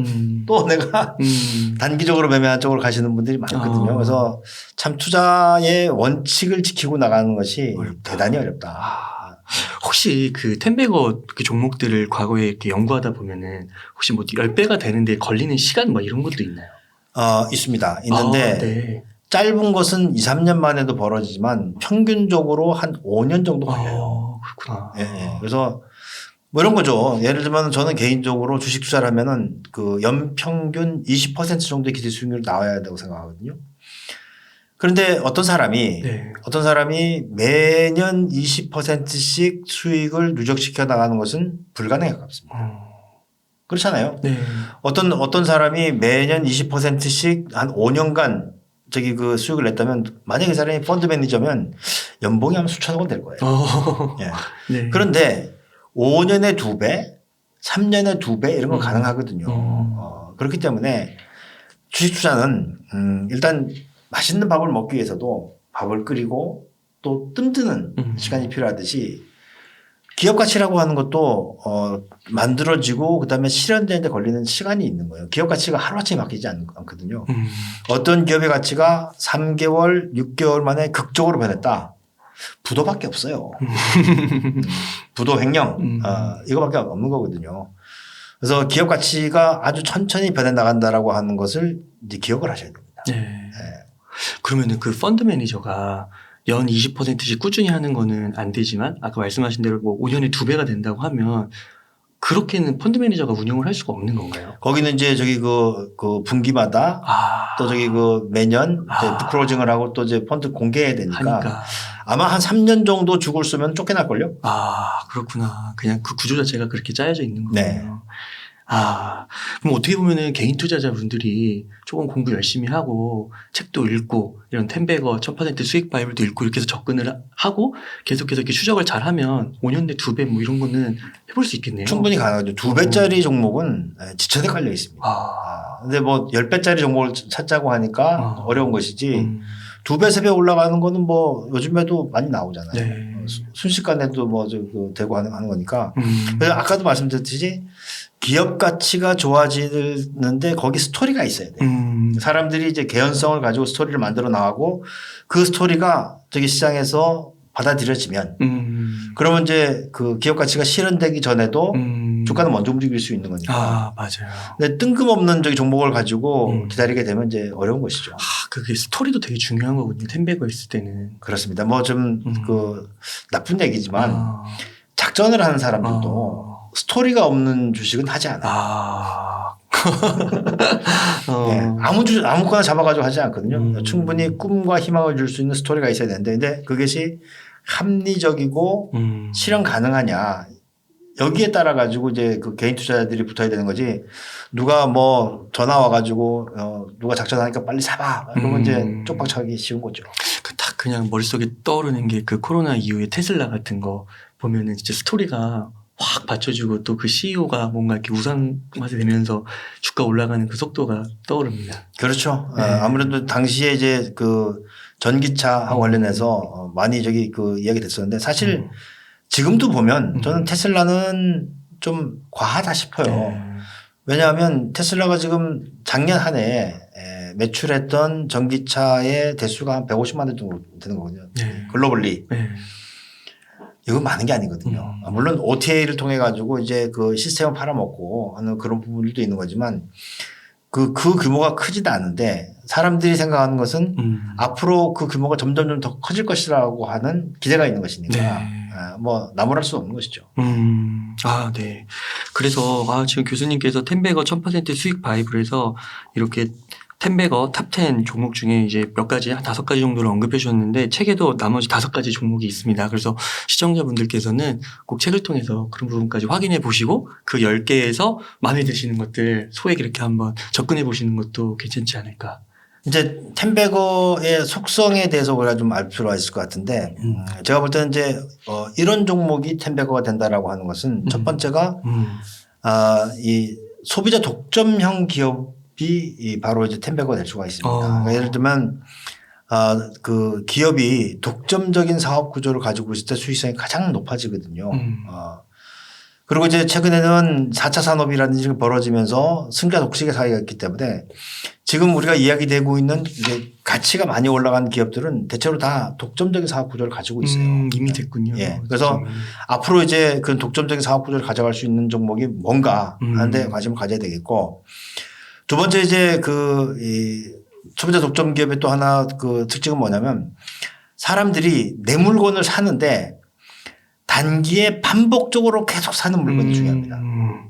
또 내가 단기적으로 매매한 쪽으로 가시는 분들이 많거든요. 그래서 참 투자의 원칙을 지키고 나가는 것이 대단히 어렵다. 혹시 그 텐베거 그 종목들을 과거에 이렇게 연구하다 보면은 혹시 뭐 10배가 되는데 걸리는 시간 뭐 이런 것도 있나요? 있습니다. 있는데 네. 짧은 것은 2, 3년 만에도 벌어지지만 평균적으로 한 5년 정도 걸려요. 그렇구나. 예. 그래서 뭐 이런 거죠. 예를 들면 저는 개인적으로 주식 투자를 하면은 그 연평균 20% 정도의 기대 수익률이 나와야 된다고 생각하거든요. 그런데 어떤 사람이 매년 20%씩 수익을 누적시켜 나가는 것은 불가능에 가깝습니다. 그렇잖아요. 어떤 사람이 매년 20%씩 한 5년간 그 수익을 냈다면 만약에 그 사람이 펀드 매니저면 연봉이 한 수천억 원 될 거예요. 그런데 5년에 2배, 3년에 2배 이런 건 가능하거든요. 그렇기 때문에 주식 투자는 일단 맛있는 밥을 먹기 위해서도 밥을 끓이고 또 뜸드는 시간이 필요하듯이 기업 가치라고 하는 것도 만들어지고 그다음에 실현되는 데 걸리는 시간이 있는 거예요. 기업 가치가 하루아침에 바뀌지 않거든요. 어떤 기업의 가치가 3개월, 6개월 만에 극적으로 변했다. 부도밖에 없어요. 부도 횡령 이거밖에 없는 거거든요. 그래서 기업 가치가 아주 천천히 변해 나간다라고 하는 것을 이제 기억을 하셔야 됩니다. 그러면은 그 펀드 매니저가 연 20%씩 꾸준히 하는 거는 안 되지만 아까 말씀하신 대로 뭐 5년에 2배가 된다고 하면 그렇게는 펀드 매니저가 운영을 할 수가 없는 건가요? 거기는 이제 그 분기마다 또 매년 이제 부크로징을 하고 또 이제 펀드 공개해야 되니까 아마 한 3년 정도 죽을 쓰면 쫓겨날걸요? 그렇구나. 그냥 그 구조 자체가 그렇게 짜여져 있는 거군요. 그럼 어떻게 보면은 개인 투자자분들이 조금 공부 열심히 하고 책도 읽고 이런 텐베거 1000% 수익 바이블도 읽고 이렇게 해서 접근을 하고 계속해서 이렇게 추적을 잘 하면 5년 내 2배 뭐 이런 거는 해볼 수 있겠네요. 충분히 가능하죠. 2배짜리 종목은 지천에 깔려 있습니다. 근데 뭐 10배짜리 종목을 찾자고 하니까 어려운 것이지 2배, 3배 올라가는 거는 뭐 요즘에도 많이 나오잖아요. 순식간에도 뭐 되고 하는 거니까. 그래서 아까도 말씀드렸듯이 기업 가치가 좋아지는데 거기 스토리가 있어야 돼요. 사람들이 이제 개연성을 가지고 스토리를 만들어 나가고 그 스토리가 저기 시장에서 받아들여지면 그러면 이제 그 기업 가치가 실현되기 전에도 주가는 먼저 움직일 수 있는 거니까. 맞아요. 근데 뜬금없는 저기 종목을 가지고 기다리게 되면 이제 어려운 것이죠. 그게 스토리도 되게 중요한 거군요. 텐베거 있을 때는. 그렇습니다. 뭐 좀 나쁜 얘기지만 작전을 하는 사람들도 스토리가 없는 주식은 하지 않아요. 네. 아무거나 잡아가지고 하지 않거든요. 충분히 꿈과 희망을 줄 수 있는 스토리가 있어야 되는데 근데 그것이 합리적이고 실현 가능하냐 여기에 따라 가지고 이제 그 개인 투자자들이 붙어야 되는 거지 누가 뭐 전화 와가지고 누가 작전하니까 빨리 사봐 그러면 이제 쪽박차기 쉬운 거죠. 딱 그냥 머릿속에 떠오르는 게 그 코로나 이후에 테슬라 같은 거 보면은 진짜 스토리가 확 받쳐주고 또 그 CEO가 뭔가 이렇게 우상화돼 되면서 주가 올라가는 그 속도가 떠오릅니다. 그렇죠. 네. 아무래도 당시에 이제 그 전기차하고 관련해서 많이 저기 그 이야기 됐었는데 사실 지금도 보면 저는 테슬라는 좀 과하다 싶어요. 왜냐하면 테슬라가 지금 작년 한 해 매출했던 전기차의 대수가 한 150만 대 정도 되는 거거든요. 글로벌리. 이건 많은 게 아니거든요. 물론 OTA를 통해 가지고 이제 그 시스템을 팔아먹고 하는 그런 부분들도 있는 거지만 그 규모가 크지도 않은데 사람들이 생각하는 것은 앞으로 그 규모가 점점 더 커질 것이라고 하는 기대가 있는 것이니까 뭐 나무랄 수 없는 것이죠. 아, 네. 그래서 지금 교수님께서 텐베거 1000% 수익 바이블 에서 이렇게 텐베거 탑10 종목 중에 이제 몇 가지 한 5가지 정도를 언급해 주셨는데 책에도 나머지 5가지 종목이 있습니다. 그래서 시청자분들께서는 꼭 책을 통해서 그런 부분까지 확인해 보시고 그 10개에서 마음에 드시는 것들 소액 이렇게 한번 접근해 보시는 것도 괜찮지 않을까. 이제 텐베거의 속성에 대해서 우리가 좀 알 필요가 있을 것 같은데 제가 볼 때는 이제 이런 종목이 텐베거가 된다라고 하는 것은 첫 번째가 이 소비자 독점형 기업이 바로 이제 텐베거가 될 수가 있습니다. 그러니까 예를 들면 그 기업이 독점적인 사업 구조를 가지고 있을 때 수익성이 가장 높아지거든요. 그리고 이제 최근에는 4차 산업이라든지 벌어지면서 승자 독식의 사회가 있기 때문에 지금 우리가 이야기되고 있는 이제 가치가 많이 올라간 기업들은 대체로 다 독점적인 사업 구조를 가지고 있어요. 이미 됐군요. 예. 그래서 앞으로 이제 그 독점적인 사업 구조를 가져갈 수 있는 종목이 뭔가 하는데 관심을 가져야 되겠고 두 번째 이제 이 소비자 독점 기업의 또 하나 그 특징은 뭐냐면 사람들이 내 물건을 사는데 단기에 반복적으로 계속 사는 물건이 중요합니다.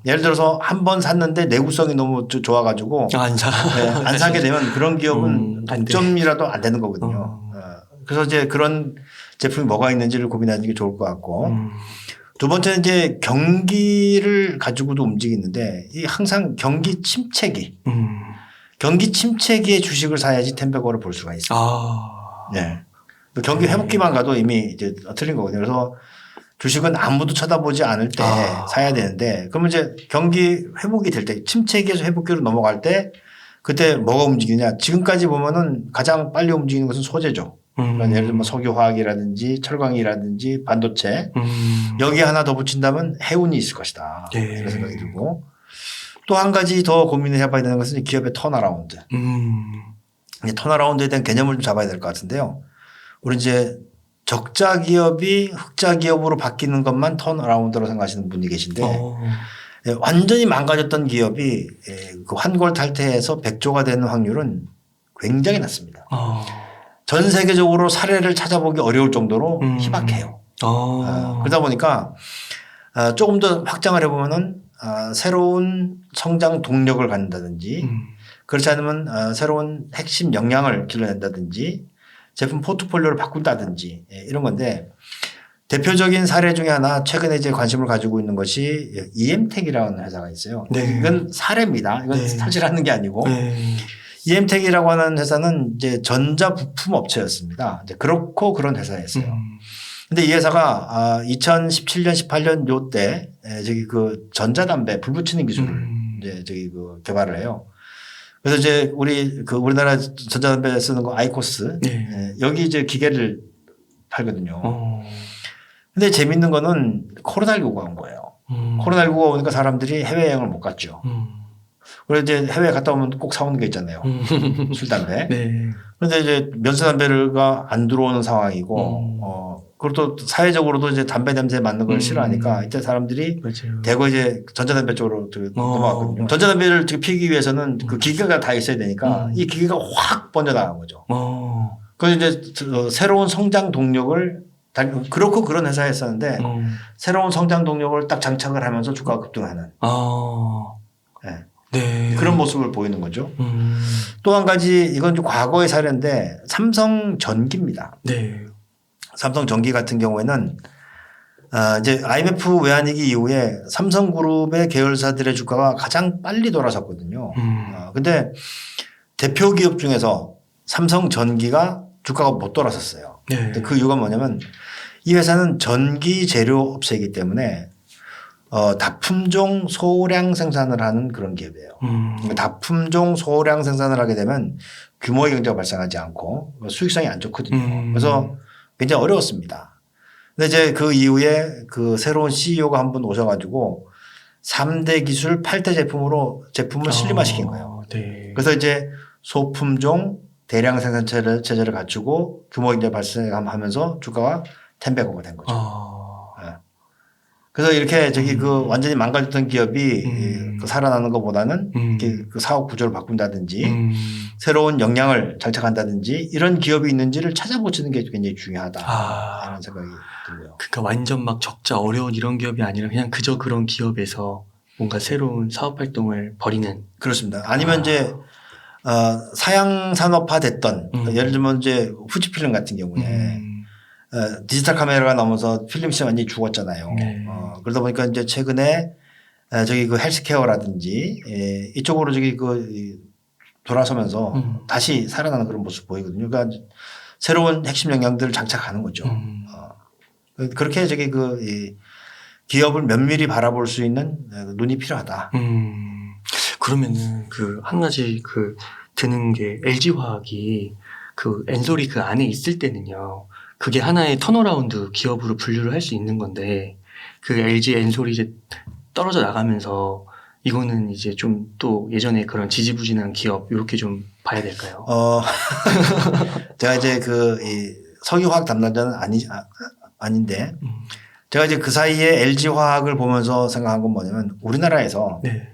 예를 들어서 한 번 샀는데 내구성이 너무 좋아가지고 안 사게 되면 그런 기업은 독점이라도 안 되는 거거든요. 그래서 이제 그런 제품이 뭐가 있는지를 고민하는 게 좋을 것 같고 두 번째는 이제 경기를 가지고도 움직이는데 이 항상 경기 침체기 경기 침체기의 주식을 사야지 텐베거를 볼 수가 있어요. 네. 경기 회복기만 가도 이미 이제 틀린 거거든요. 그래서 주식은 아무도 쳐다보지 않을 때 사야 되는데 그러면 이제 경기 회복이 될 때 침체기에서 회복기로 넘어갈 때 그때 뭐가 움직이냐 지금까지 보면은 가장 빨리 움직이는 것은 소재죠. 그러니까 예를 들면 석유화학이라든지 철강이라든지 반도체 여기 하나 더 붙인다면 해운이 있을 것이다. 이런 생각이 들고 또 한 가지 더 고민을 해봐야 되는 것은 기업의 턴어라운드. 턴어라운드에 대한 개념을 좀 잡아야 될 것 같은데요. 우리 이제 적자 기업이 흑자 기업으로 바뀌는 것만 턴어라운드로 생각하시는 분이 계신데 완전히 망가졌던 기업이 그 환골 탈퇴해서 백조가 되는 확률은 굉장히 낮습니다. 전 세계적으로 사례를 찾아보기 어려울 정도로 희박해요. 그러다 보니까 조금 더 확장을 해보면은 새로운 성장 동력을 갖는다든지 그렇지 않으면 새로운 핵심 역량을 길러낸다든지 제품 포트폴리오를 바꾼다든지 이런 건데 대표적인 사례 중에 하나 최근에 이제 관심을 가지고 있는 것이 EM텍이라는 회사가 있어요. 이건 사례입니다. 이건 사실 하는 게 아니고 EM텍이라고 하는 회사는 이제 전자 부품 업체였습니다. 이제 그렇고 그런 회사였어요. 근데 이 회사가 2017년, 18년 요때 저기 그 전자담배 불 붙이는 기술을 이제 저기 그 개발을 해요. 그래서 이제 우리나라 전자담배 쓰는 거 아이코스 여기 이제 기계를 팔거든요. 근데 재밌는 거는 코로나19가 온 거예요. 코로나19가 오니까 사람들이 해외여행을 못 갔죠. 그래서 이제 해외 갔다 오면 꼭 사오는 게 있잖아요. 술, 담배. 그런데 이제 면세담배가 안 들어오는 상황이고 그리고 또 사회적으로도 이제 담배 냄새 맡는 걸 싫어하니까 이때 사람들이 대거 이제 전자담배 쪽으로 넘어갔거든요. 전자담배를 피기 위해서는 그 기계가 다 있어야 되니까 이 기계가 확 번져나간 거죠. 그래서 이제 새로운 성장 동력을 그렇고 그런 회사였었는데 새로운 성장 동력을 딱 장착을 하면서 주가가 급등하는. 네. 네. 그런 모습을 보이는 거죠. 또 한 가지 이건 좀 과거의 사례인데 삼성전기입니다. 네. 삼성전기 같은 경우에는 이제 IMF 외환위기 이후에 삼성그룹의 계열사들의 주가가 가장 빨리 돌아섰거든요. 근데 대표 기업 중에서 삼성전기가 주가가 못 돌아섰어요. 네. 근데 그 이유가 뭐냐면 이 회사는 전기 제조 업체이기 때문에 다품종 소량 생산을 하는 그런 기업이에요. 그러니까 다품종 소량 생산을 하게 되면 규모의 경제가 발생하지 않고 수익성이 안 좋거든요. 그래서 굉장히 어려웠습니다. 근데 이제 그 이후에 그 새로운 CEO가 한 분 오셔가지고 3대 기술 8대 제품을 실림화시킨 거예요. 네. 그래서 이제 소품종 대량 생산 체제를 갖추고 규모 경제 발생하면서 주가가 10배고가 된 거죠. 네. 그래서 이렇게 그 완전히 망가졌던 기업이 그 살아나는 것보다는 이렇게 그 사업 구조를 바꾼다든지 새로운 역량을 장착한다든지 이런 기업이 있는지를 찾아보시는 게 굉장히 중요하다라는 생각이 들고요. 그러니까 완전 막 적자 어려운 이런 기업이 아니라 그냥 그저 그런 기업에서 뭔가 새로운 사업 활동을 벌이는. 그렇습니다. 아니면 이제 사양 산업화 됐던 예를 들면 이제 후지필름 같은 경우에 디지털 카메라가 나오면서 필름 시장 완전히 죽었잖아요. 네. 그러다 보니까 이제 최근에 저기 그 헬스케어라든지 이쪽으로 저기 그 돌아서면서 다시 살아나는 그런 모습 보이거든요. 그러니까 새로운 핵심 역량들을 장착하는 거죠. 그렇게 저기 이 기업을 면밀히 바라볼 수 있는 눈이 필요하다. 그러면은 그 한 가지 그 드는 게 LG화학이 그 엔솔이 그 안에 있을 때는요. 그게 하나의 턴어라운드 기업으로 분류를 할 수 있는 건데 그 LG 엔솔이 이제 떨어져 나가면서 이거는 이제 좀 또 예전에 그런 지지부진한 기업 이렇게 좀 봐야 될까요? 제가 이제 이 석유화학 담당자는 아닌데 제가 이제 그 사이에 LG화학을 보면서 생각한 건 뭐냐면 우리나라에서 네.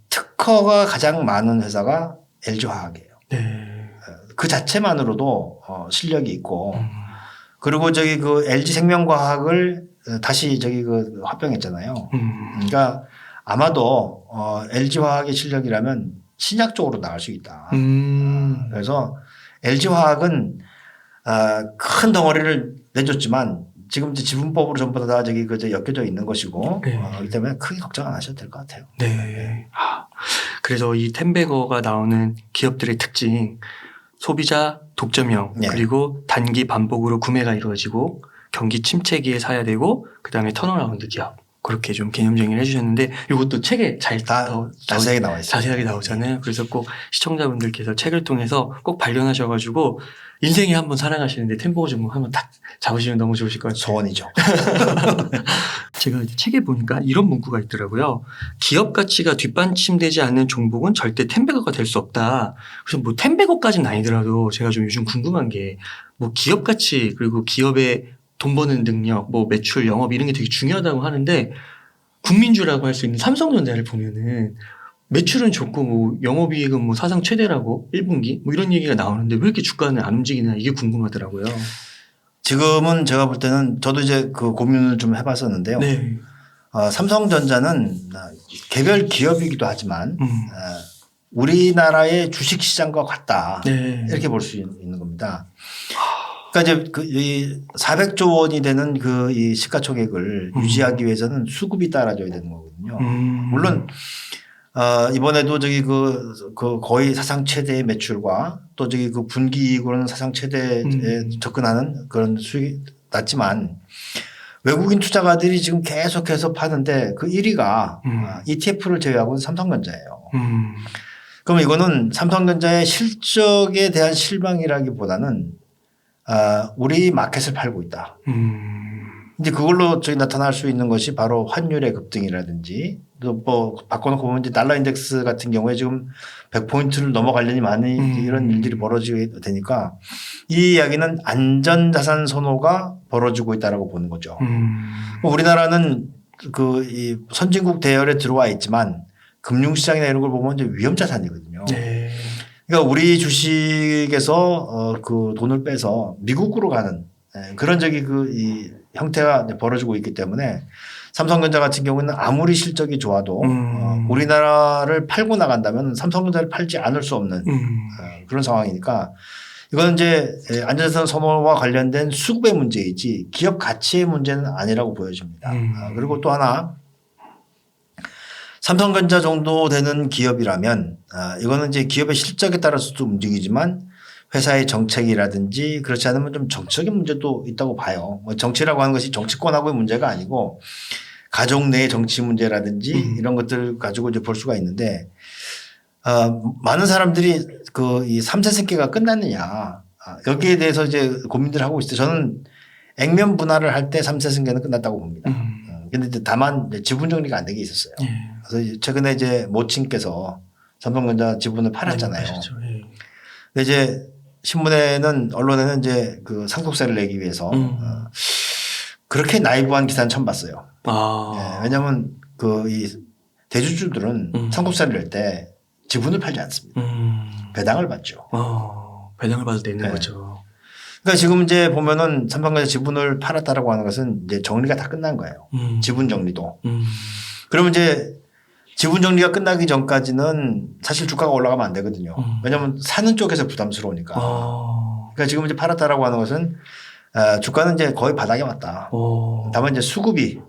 특허가 가장 많은 회사가 LG화학이에요. 네. 그 자체만으로도 실력이 있고 그리고 저기 그 LG생명과학을 다시 저기 그 합병했잖아요. 그러니까 아마도 LG화학의 실력이라면 신약 쪽으로 나갈 수 있다. 그래서 LG화학은 큰 덩어리를 내줬지만 지금 이제 지분법으로 전부 다 저기 그 엮여져 있는 것이고 그렇기 때문에 크게 걱정 안 하셔도 될 것 같아요. 네. 그래서 이 텐베거가 나오는 기업들의 특징 소비자 독점형 네. 그리고 단기 반복으로 구매가 이루어지고 경기 침체기에 사야 되고 그다음에 턴어라운드 기업 그렇게 좀 개념 정의를 해주셨는데 이것도 책에 잘 자세하게 나와 있어요. 자세하게 나오잖아요. 그래서 꼭 시청자분들께서 책을 통해서 꼭 발견하셔가지고 인생에 한번 살아가시는데 템보 좀 한번 딱 잡으시면 너무 좋으실 것 같아요. 소원이죠. 제가 이제 책에 보니까 이런 문구가 있더라고요. 기업 가치가 뒷받침되지 않는 종목은 절대 텐베거가 될 수 없다. 그래서 뭐 텐베거까지는 아니더라도 제가 좀 요즘 궁금한 게 뭐 기업 가치 그리고 기업의 돈 버는 능력, 뭐 매출, 영업 이런 게 되게 중요하다고 하는데 국민주라고 할 수 있는 삼성전자를 보면은 매출은 좋고 뭐 영업이익은 뭐 사상 최대라고 1분기 뭐 이런 얘기가 나오는데 왜 이렇게 주가는 안 움직이나 이게 궁금하더라고요. 지금은 제가 볼 때는 저도 이제 그 고민을 좀 해봤었는데요. 네. 삼성전자는 개별 기업이기도 하지만 우리나라의 주식시장과 같다. 네. 이렇게 볼 수 있는 겁니다. 그러니까 이제 이 400조 원이 되는 이 시가총액을 유지하기 위해서는 수급이 따라줘야 되는 거거든요. 물론 이번에도 저기 그 거의 사상 최대의 매출과 또 저기 그 분기이익으로는 사상 최대에 접근하는 그런 수익이 났지만 외국인 투자가들이 지금 계속해서 파는데 그 1위가 ETF를 제외하고는 삼성전자예요. 그럼 이거는 삼성전자의 실적에 대한 실망이라기보다는 우리 마켓을 팔고 있다. 이제 그걸로 저기 나타날 수 있는 것이 바로 환율의 급등이라든지 또 뭐 바꿔놓고 보면 이제 달러 인덱스 같은 경우에 지금 100포인트를 넘어가려니 많이 이런 일들이 벌어지게 되니까 이 이야기는 안전자산 선호가 벌어지고 있다라고 보는 거죠. 우리나라는 이 선진국 대열에 들어와 있지만 금융시장이나 이런 걸 보면 이제 위험자산이거든요. 네. 그러니까 우리 주식에서 그 돈을 빼서 미국으로 가는 그런 이 형태가 벌어지고 있기 때문에 삼성전자 같은 경우는 아무리 실적이 좋아도 우리나라를 팔고 나간다면 삼성전자를 팔지 않을 수 없는 그런 상황이니까 이건 이제 안전자산 선호와 관련된 수급의 문제이지 기업 가치의 문제는 아니라고 보여집니다. 그리고 또 하나 삼성전자 정도 되는 기업이라면 이거는 이제 기업의 실적에 따라서도 움직이지만 회사의 정책이라든지 그렇지 않으면 좀 정치적인 문제도 있다고 봐요. 뭐 정치라고 하는 것이 정치권하고의 문제가 아니고 가족 내의 정치 문제라든지 이런 것들을 가지고 이제 볼 수가 있는데 많은 사람들이 그 이 3세 승계가 끝났느냐 여기에 대해서 이제 고민들을 하고 있어요. 저는 액면 분할을 할 때 3세 승계는 끝났다고 봅니다. 그런데 다만 지분 정리가 안 되게 있었어요. 그래서 최근에 이제 모친께서 삼성전자 지분을 팔았잖아요. 근데 이제 신문에는 언론에는 이제 그 상속세를 내기 위해서 그렇게 나이브한 기사는 처음 봤어요. 네, 왜냐하면 그 이 대주주들은 상속세를 낼 때 지분을 팔지 않습니다. 배당을 받죠. 배당을 받을 때 있는 네. 거죠. 그러니까 지금 이제 보면은 삼성전자 지분을 팔았다라고 하는 것은 이제 정리가 다 끝난 거예요. 지분 정리도. 그러면 이제 지분 정리가 끝나기 전까지는 사실 주가가 올라가면 안 되거든요. 왜냐하면 사는 쪽에서 부담스러우니까. 그러니까 지금 이제 팔았다라고 하는 것은 주가는 이제 거의 바닥에 왔다. 다만 이제 수급이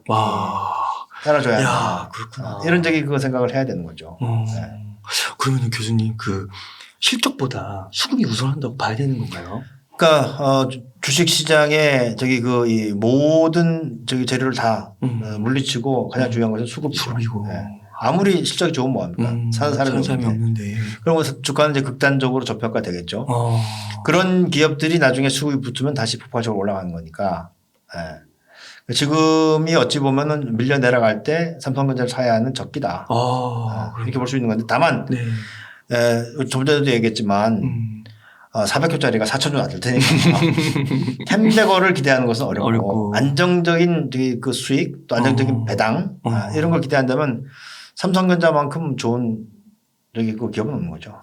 따라줘야 한다. 그렇구나. 이런 저기 그거 생각을 해야 되는 거죠. 네. 그러면 교수님 그 실적보다 수급이 우선한다고 봐야 되는 건가요? 그러니까 주식 시장에 저기 그 이 모든 저기 재료를 다 물리치고 가장 중요한 것은 수급이죠. 수급이고. 네. 아무리 실적이 좋으면 뭐합니까? 사는 사람이 없는데. 그러면 주가는 이제 극단적으로 저평가 되겠죠. 그런 기업들이 나중에 수급이 붙으면 다시 폭발적으로 올라가는 거니까. 네. 지금이 어찌 보면은 밀려 내려갈 때 삼성전자를 사야 하는 적기다. 이렇게 볼 수 있는 건데 다만 좀 전에도 얘기했지만 400호짜리가 4,000원 안 될 테니까 햄버거를 기대하는 것은 어렵고 안정적인 그 수익 또 안정적인 배당 이런 걸 기대한다면 삼성전자만큼 좋은 저기 그 기업은 없는 거죠.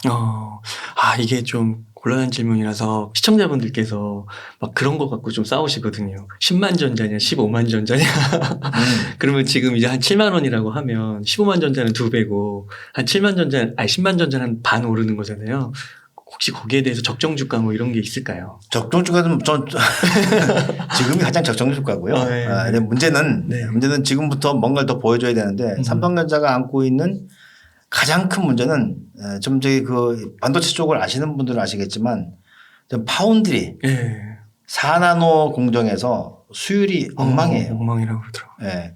이게 좀 곤란한 질문이라서 시청자분들께서 막 그런 거 갖고 좀 싸우시거든요. 10만 전자냐 15만 전자냐 그러면 지금 이제 한 7만 원이라고 하면 15만 전자는 2배고 한 7만 전자 10만 전자는 반 오르는 거잖아요. 혹시 거기에 대해서 적정 주가 뭐 이런 게 있을까요? 적정 주가는 전 지금이 가장 적정 주가고요. 근데 문제는 지금부터 뭔가를 더 보여줘야 되는데 삼성전자가 안고 있는 가장 큰 문제는 좀 저기 그 반도체 쪽을 아시는 분들은 아시겠지만 좀 파운드리 4나노 공정에서 수율이 엉망이에요. 엉망이라고 그러더라고요.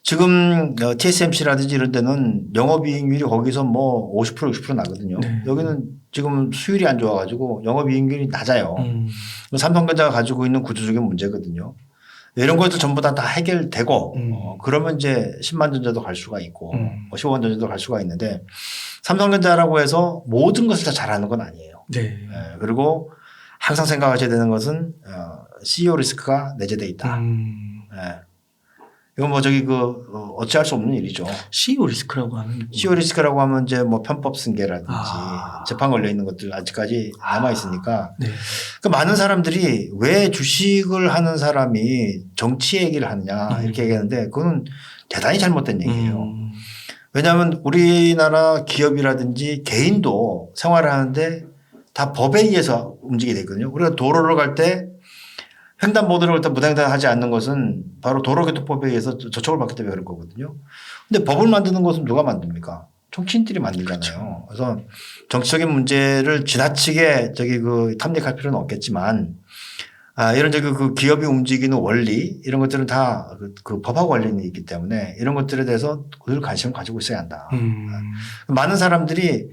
지금 TSMC라든지 이런 데는 영업이익률이 거기서 뭐 50% 60% 나거든요. 여기는 지금 수율이 안 좋아가지고 영업이익률이 낮아요. 삼성전자가 가지고 있는 구조적인 문제거든요. 이런 것도 전부 다 해결되고 그러면 이제 10만 전자도 갈 수가 있고 15만 전자도 갈 수가 있는데 삼성전자라고 해서 모든 것을 다 잘하는 건 아니에요. 그리고 항상 생각하셔야 되는 것은 CEO 리스크가 내재되어 있다. 이건 뭐 저기 어찌할 수 없는 일이죠. CEO 리스크라고 하면 CEO 리스크라고 하면 이제 뭐 편법 승계라든지 재판 걸려 있는 것들 아직까지 남아 있으니까. 그러니까 많은 사람들이 왜 주식을 하는 사람이 정치 얘기를 하느냐 이렇게 얘기하는데 그거는 대단히 잘못된 얘기예요. 왜냐하면 우리나라 기업이라든지 개인도 생활을 하는데 다 법에 의해서 움직이게 되거든요. 우리가 도로를 갈 때 횡단보도를 무단횡단하지 않는 것은 바로 도로교통법에 의해서 저촉을 받기 때문에 그런 거거든요. 근데 법을 만드는 것은 누가 만듭니까? 정치인들이 만들잖아요. 그래서 정치적인 문제를 지나치게 탐닉할 필요는 없겠지만 이런 그 기업이 움직이는 원리 이런 것들은 다 그 법하고 관련이 있기 때문에 이런 것들에 대해서 늘 관심을 가지고 있어야 한다. 많은 사람들이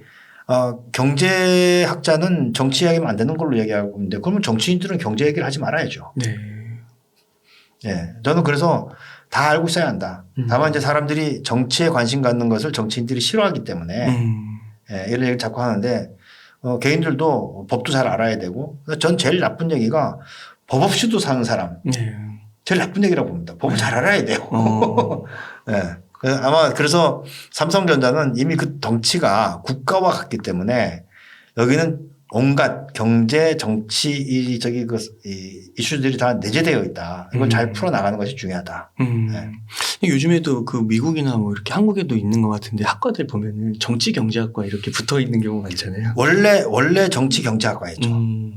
경제학자는 정치 이야기하면 안 되는 걸로 얘기하고 있는데 그러면 정치인들은 경제 얘기를 하지 말아야죠. 저는 그래서 다 알고 있어야 한다. 다만 이제 사람들이 정치에 관심 갖는 것을 정치인들이 싫어하기 때문에 이런 얘기를 자꾸 하는데 개인들도 법도 잘 알아야 되고 전 제일 나쁜 얘기가 법 없이도 사는 사람 제일 나쁜 얘기라고 봅니다. 법을 잘 알아야 돼요. 아마 그래서 삼성전자는 이미 그 덩치가 국가와 같기 때문에 여기는 온갖 경제, 정치 이 이슈들이 다 내재되어 있다. 이걸 잘 풀어 나가는 것이 중요하다. 네. 요즘에도 그 미국이나 뭐 이렇게 한국에도 있는 것 같은데 학과들 보면은 정치 경제학과 이렇게 붙어 있는 경우가 많잖아요. 원래 정치 경제학과였죠.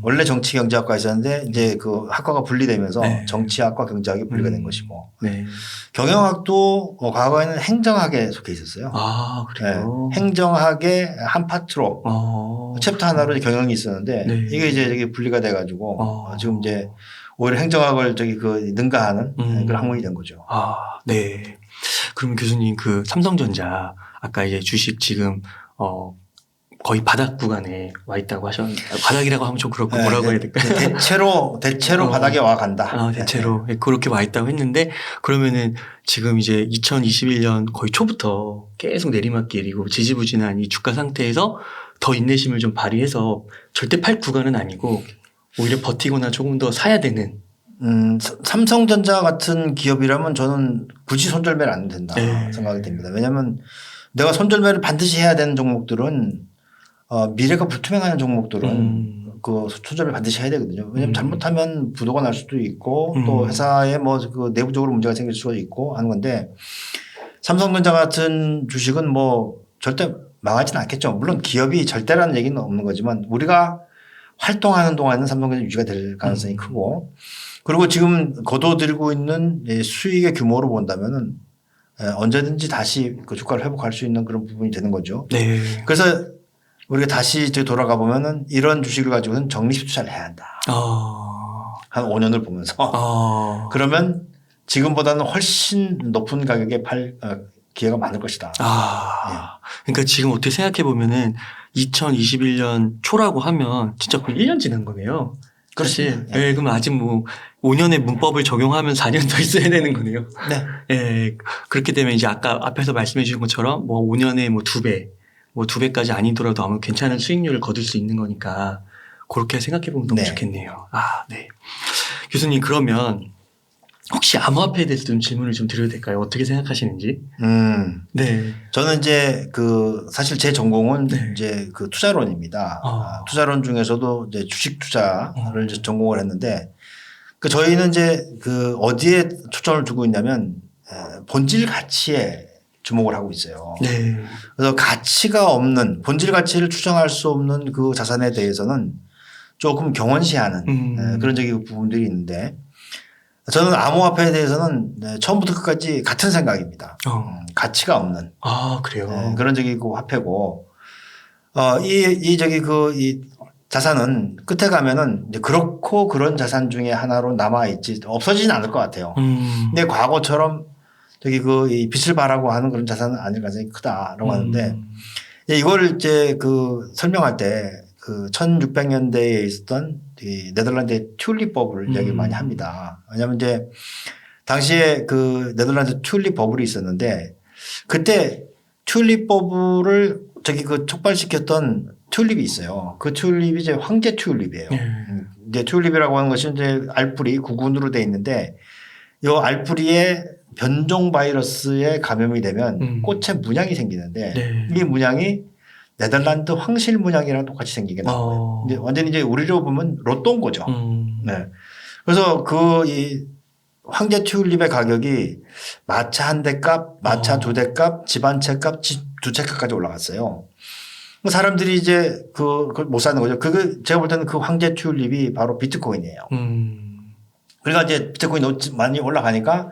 원래 정치 경제학과 있었는데 이제 그 학과가 분리되면서 네. 정치학과 경제학이 분리가 된 것이고 네. 경영학도 과거에는 행정학에 속해 있었어요. 아 그래요? 네. 행정학의 한 파트로 챕터 하나로 경영이 있었는데 네. 이게 이제 저기 분리가 돼가지고 지금 이제 오히려 행정학을 능가하는 그런 학문이 된 거죠. 아, 네. 그러면 교수님 그 삼성전자 아까 이제 주식 지금 거의 바닥 구간에 와 있다고 하셨는데 바닥이라고 하면 좀 그렇고 뭐라고 해야 될까요? 대체로 바닥에 와 간다. 대체로 그렇게 와 있다고 했는데 그러면은 지금 이제 2021년 거의 초부터 계속 내리막길이고 지지부진한 이 주가 상태에서 더 인내심을 좀 발휘해서 절대 팔 구간은 아니고 오히려 버티거나 조금 더 사야 되는. 삼성전자 같은 기업이라면 저는 굳이 손절매를 안 된다 네. 생각이 됩니다. 왜냐하면 내가 손절매를 반드시 해야 되는 종목들은 미래가 불투명한 종목들은 그 손절을 반드시 해야 되거든요. 왜냐하면 잘못하면 부도가 날 수도 있고 또 회사에 뭐 그 내부적으로 문제가 생길 수도 있고 하는 건데 삼성전자 같은 주식은 뭐 절대 망하지는 않겠죠. 물론 기업이 절대라는 얘기는 없는 거지만 우리가 활동하는 동안은 삼성전자 유지가 될 가능성이 크고 그리고 지금 거둬들이고 있는 수익의 규모로 본다면은 언제든지 다시 그 주가를 회복할 수 있는 그런 부분이 되는 거죠. 네. 그래서 우리가 다시 돌아가 보면은 이런 주식을 가지고는 적립 투자를 해야 한다. 한 5년을 보면서. 그러면 지금보다는 훨씬 높은 가격에 팔 기회가 많을 것이다. 네. 그러니까 지금 어떻게 생각해 보면은 2021년 초라고 하면 진짜 거의 1년 지난 거네요. 그렇지. 네. 그럼 아직 뭐 5년의 문법을 적용하면 4년 더 있어야 되는 거네요. 네. 네. 그렇게 되면 이제 아까 앞에서 말씀해 주신 것처럼 뭐 5년에 뭐 2배, 뭐 2배까지 아니더라도 아무 괜찮은 수익률을 거둘 수 있는 거니까 그렇게 생각해 보면 너무 좋겠네요. 네. 교수님 그러면 혹시 암호화폐에 대해서 좀 질문을 좀 드려도 될까요? 어떻게 생각하시는지? 네. 저는 이제 사실 제 전공은 이제 투자론입니다. 투자론 중에서도 이제 주식 투자를 이제 전공을 했는데 저희는 이제 어디에 초점을 두고 있냐면 본질 가치에 주목을 하고 있어요. 네. 그래서 가치가 없는 본질 가치를 추정할 수 없는 그 자산에 대해서는 조금 경원시하는 그런 부분들이 있는데 저는 암호화폐에 대해서는 처음부터 끝까지 같은 생각입니다. 가치가 없는. 그래요? 그런 화폐고, 이 자산은 끝에 가면은 이제 그렇고 그런 자산 중에 하나로 남아있지 없어지진 않을 것 같아요. 근데 과거처럼 이 빛을 발하고 하는 그런 자산은 아닐 가능성이 크다라고 하는데 이걸 이제 설명할 때 1600년대에 있었던 이 네덜란드의 튤립법을 이야기 많이 합니다. 왜냐하면 이제 당시에 네덜란드 튤립 버블이 있었는데 그때 튤립 버블을 촉발시켰던 튤립이 있어요. 그 튤립이 이제 황제 튤립이에요. 이제 튤립이라고 하는 것이 이제 알뿌리 구근으로 되어 있는데 이 알뿌리에 변종 바이러스에 감염이 되면 꽃에 문양이 생기는데 이 문양이 네덜란드 황실 문양이랑 똑같이 생기게 나와요. 이제 완전히 이제 우리로 보면 로또인 거죠. 네. 그래서 이 황제 튤립의 가격이 마차 한 대 값, 마차 두 대 값, 집 한 채 값, 집 두 채 값까지 올라갔어요. 사람들이 이제 그걸 못 사는 거죠. 제가 볼 때는 그 황제 튤립이 바로 비트코인이에요. 그러니까 이제 비트코인이 많이 올라가니까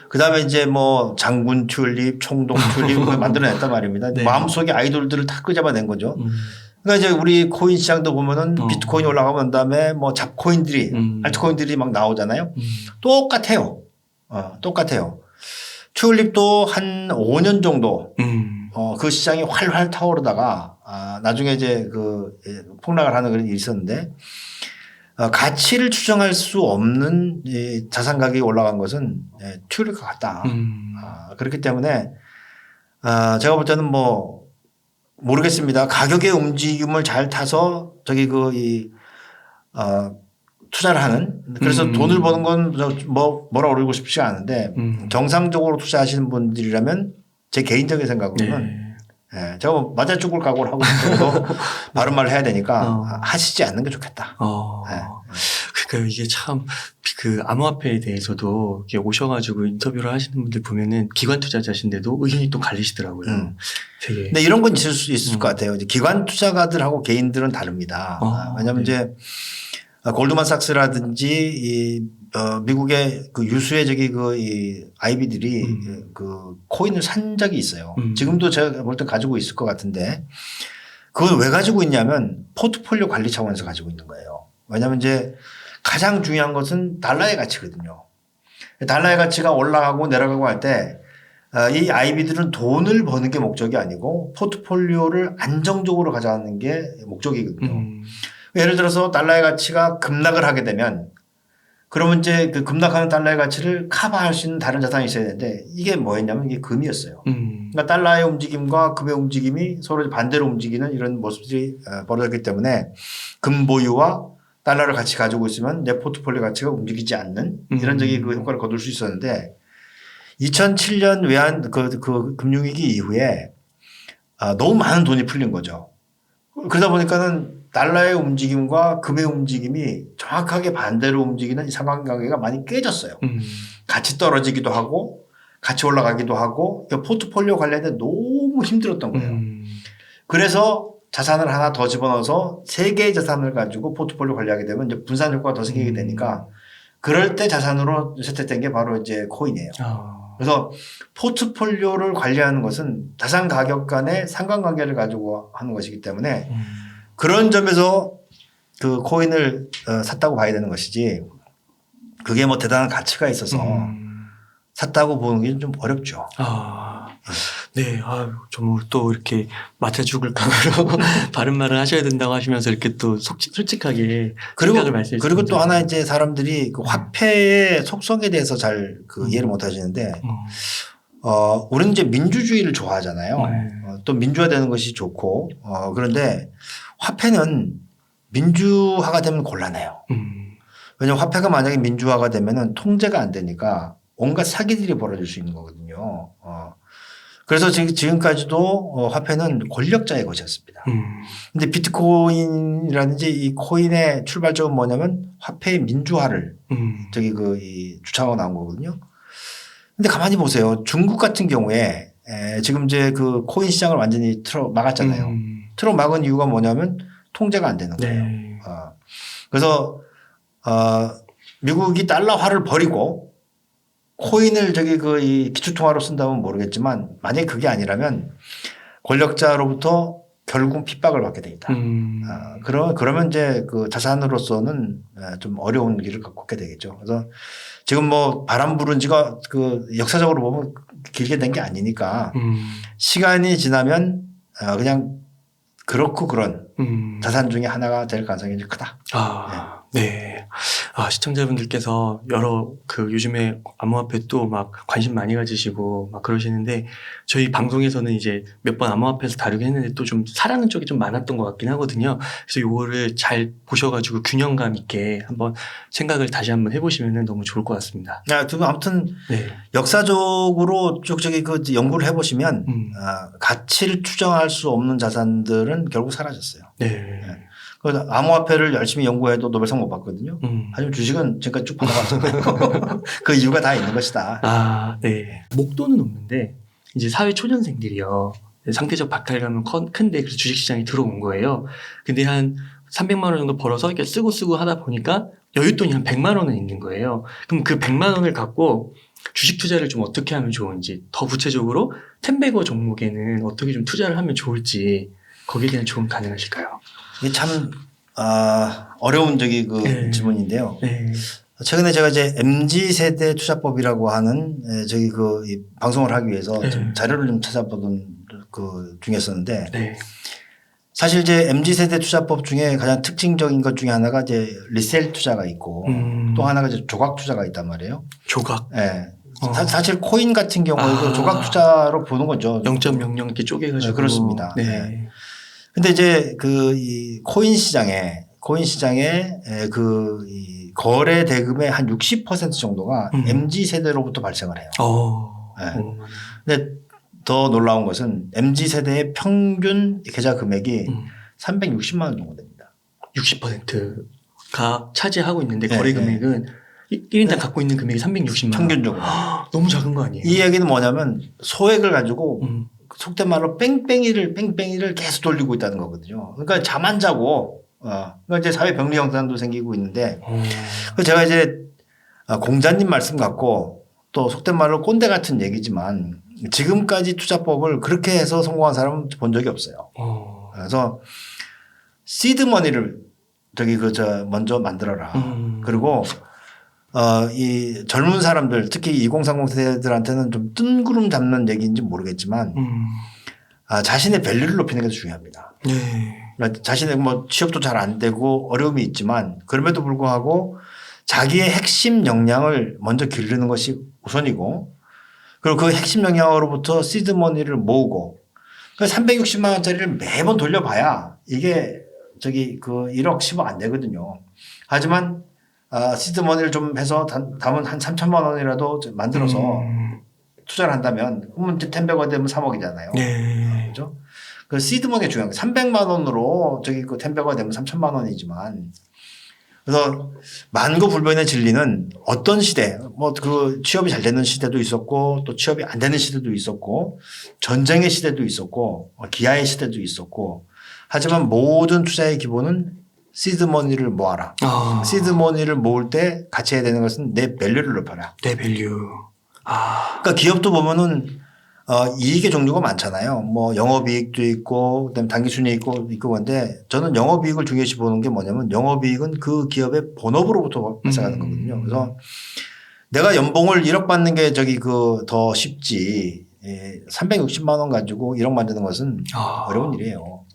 그 다음에 이제 뭐 장군 튤립, 총독 튤립 만들어냈단 말입니다. 네. 마음속에 아이돌들을 다 끄집어낸 거죠. 그러니까 이제 우리 코인 시장도 보면은 비트코인이 올라가고 난 다음에 뭐 잡코인들이, 알트코인들이 막 나오잖아요. 똑같아요. 똑같아요. 튤립도 한 5년 정도 그 시장이 활활 타오르다가 나중에 이제 폭락을 하는 그런 일이 있었는데 가치를 추정할 수 없는 자산 가격이 올라간 것은 튤립과 같다. 그렇기 때문에 제가 볼 때는 뭐 모르겠습니다. 가격의 움직임을 잘 타서 투자를 하는 그래서 돈을 버는 건 뭐라 그러고 싶지 않은데 정상적으로 투자하시는 분들이라면 제 개인적인 생각으로는 예, 제가 뭐 맞아 죽을 각오를 하고 있어도 바른 말을 해야 되니까 하시지 않는 게 좋겠다. 예. 그러니까 이게 참 그 암호화폐에 대해서도 이렇게 오셔가지고 인터뷰를 하시는 분들 보면은 기관 투자자신데도 의견이 또 갈리시더라고요. 되게. 근데 이런 건 있을 것 같아요. 이제 기관 투자가들하고 개인들은 다릅니다. 왜냐하면 네. 이제 골드만삭스라든지 미국의 그 유수의 이 IB들이 그 코인을 산 적이 있어요. 지금도 제가 볼 때 가지고 있을 것 같은데 그걸 왜 가지고 있냐면 포트폴리오 관리 차원에서 가지고 있는 거예요. 왜냐하면 이제 가장 중요한 것은 달러의 가치거든요. 달러의 가치가 올라가고 내려가고 할 때 이 IB들은 돈을 버는 게 목적이 아니고 포트폴리오를 안정적으로 가져가는 게 목적이거든요. 예를 들어서 달러의 가치가 급락을 하게 되면 그러면 이제 그 급락하는 달러의 가치를 커버할 수 있는 다른 자산이 있어야 되는데 이게 뭐였냐면 이게 금이었어요. 그러니까 달러의 움직임과 금의 움직임이 서로 반대로 움직이는 이런 모습들이 벌어졌기 때문에 금 보유와 달러를 같이 가지고 있으면 내 포트폴리오 가치가 움직이지 않는 이런 그 효과를 거둘 수 있었는데 2007년 외환 그 금융위기 이후에 너무 많은 돈이 풀린 거죠. 그러다 보니까는 달러의 움직임과 금의 움직임이 정확하게 반대로 움직이는 이 상관관계가 많이 깨졌어요. 같이 떨어지기도 하고 같이 올라가기도 하고 그러니까 포트폴리오 관리하는데 너무 힘들었던 거예요. 그래서 자산을 하나 더 집어넣어서 3개의 자산을 가지고 포트폴리오 관리하게 되면 이제 분산 효과가 더 생기게 되니까 그럴 때 자산으로 채택된 게 바로 이제 코인이에요. 그래서 포트폴리오를 관리하는 것은 자산 가격 간의 상관관계를 가지고 하는 것이기 때문에 그런 점에서 그 코인을 샀다고 봐야 되는 것이지 그게 뭐 대단한 가치가 있어서 샀다고 보는 게 좀 어렵죠. 네. 정말 또 이렇게 맞아 죽을 각오로 바른 말을 하셔야 된다고 하시면서 이렇게 또 솔직하게 생각을 말씀해 주시죠. 그리고 또 하나 이제 사람들이 그 화폐의 속성에 대해서 잘 그 이해를 못 하시는데 우리는 이제 민주주의를 좋아하잖아요. 또 민주화되는 것이 좋고 그런데 화폐는 민주화가 되면 곤란해요. 왜냐하면 화폐가 만약에 민주화가 되면은 통제가 안 되니까 온갖 사기들이 벌어질 수 있는 거거든요. 그래서 지금까지도 화폐는 권력자의 것이었습니다. 근데 비트코인이라든지 이 코인의 출발점은 뭐냐면 화폐의 민주화를 주창하고 나온 거거든요. 근데 가만히 보세요. 중국 같은 경우에 지금 이제 그 코인 시장을 완전히 막았잖아요. 막은 이유가 뭐냐면 통제가 안 되는 거예요. 네. 그래서 미국이 달러화를 버리고 코인을 이 기축통화로 쓴다면 모르겠지만 만약에 그게 아니라면 권력자로부터 결국 핍박을 받게 돼 있다. 그러면 이제 그 자산으로서는 좀 어려운 길을 걷게 되겠죠. 그래서 지금 뭐 바람 부른 지가 그 역사적으로 보면 길게 된 게 아니니까 시간이 지나면 그냥 그렇고 그런 자산 중에 하나가 될 가능성이 크다. 네. 시청자분들께서 여러 요즘에 암호화폐 또 막 관심 많이 가지시고 막 그러시는데 저희 방송에서는 이제 몇 번 암호화폐에서 다루긴 했는데 또 좀 사라는 쪽이 좀 많았던 것 같긴 하거든요. 그래서 요거를 잘 보셔가지고 균형감 있게 한번 생각을 다시 한번 해보시면 너무 좋을 것 같습니다. 아무튼 역사적으로 쭉 그 연구를 해보시면 가치를 추정할 수 없는 자산들은 결국 사라졌어요. 그래서 암호화폐를 열심히 연구해도 노벨상 못 받거든요. 하지만 주식은 지금까지 쭉 받아왔잖아요. 그 이유가 다 있는 것이다. 네. 목돈은 없는데 이제 사회 초년생들이요. 상대적 박탈감은 큰데 그래서 주식시장에 들어온 거예요. 근데 한 300만 원 정도 벌어서 이렇게 쓰고 하다 보니까 여윳돈이 한 100만 원은 있는 거예요. 그럼 그 100만 원을 갖고 주식 투자를 좀 어떻게 하면 좋은지 더 구체적으로 텐베거 종목에는 어떻게 좀 투자를 하면 좋을지 거기에 대한 조언 가능하실까요? 이게 참 어려운 질문인데요. 최근에 제가 이제 MZ세대 투자법이라고 하는 이 방송을 하기 위해서 좀 자료를 좀 찾아보던 그 중이었었는데 사실 이제 MZ세대 투자법 중에 가장 특징적인 것 중에 하나가 이제 리셀 투자가 있고 또 하나가 이제 조각 투자가 있단 말이에요. 조각? 사실 코인 같은 경우에도 조각 투자로 보는 거죠. 0.00 이렇게 쪼개가지고. 그렇습니다. 근데 이제 이 코인 시장에 이 거래 대금의 한 60% 정도가 MZ 세대로부터 발생을 해요. 근데 더 놀라운 것은 MZ 세대의 평균 계좌 금액이 360만 원 정도 됩니다. 60%가 차지하고 있는데 네, 거래 네. 금액은 1인당 갖고 있는 금액이 360만 원. 평균적으로. 너무 작은 거 아니에요? 이 얘기는 뭐냐면 소액을 가지고 속된 말로 뺑뺑이를 계속 돌리고 있다는 거거든요. 그러니까 잠 안 자고 그러니까 이제 사회 병리 형상도 생기고 있는데 그래서 제가 이제 공자님 말씀 같고 또 속된 말로 꼰대 같은 얘기지만 지금까지 투자법을 그렇게 해서 성공한 사람은 본 적이 없어요. 그래서 시드머니를 먼저 만들어라. 그리고 이 젊은 사람들 특히 2030 세대들한테는 좀 뜬구름 잡는 얘기인지 모르겠지만 자신의 밸류를 높이는 게 중요합니다. 네. 그러니까 자신의 뭐 취업도 잘 안 되고 어려움이 있지만 그럼에도 불구하고 자기의 핵심 역량을 먼저 기르는 것이 우선이고 그리고 그 핵심 역량으로부터 시드머니를 모으고 360만 원짜리를 매번 돌려봐야 이게 그 1억 10억 안 되거든요. 하지만 시드머니를 좀 해서 담은 한 3천만 원이라도 만들어서 투자를 한다면 그러면 10배가 되면 3억이잖아요. 네. 그렇죠? 그 시드머니가 중요한 거예요. 300만 원으로 그 10배가 되면 3천만 원이지만 그래서 만고불변의 진리는 어떤 시대 뭐 그 취업이 잘 되는 시대도 있었고 또 취업이 안 되는 시대도 있었고 전쟁의 시대도 있었고 기아의 시대도 있었고 하지만 모든 투자의 기본은 시드머니를 모아라. 시드머니를 모을 때 같이 해야 되는 것은 내 밸류를 높여라. 내 밸류. 그러니까 기업도 보면은 이익의 종류가 많잖아요. 뭐 영업이익도 있고 그다음에 당기순이익도 있고 그런데 저는 영업이익을 중요시 보는 게 뭐냐면 영업이익은 그 기업의 본업으로부터 발생하는 거거든요. 그래서 내가 연봉을 1억 받는 게 더 쉽지 360만 원 가지고 1억 만드는 것은 어려운 일이에요.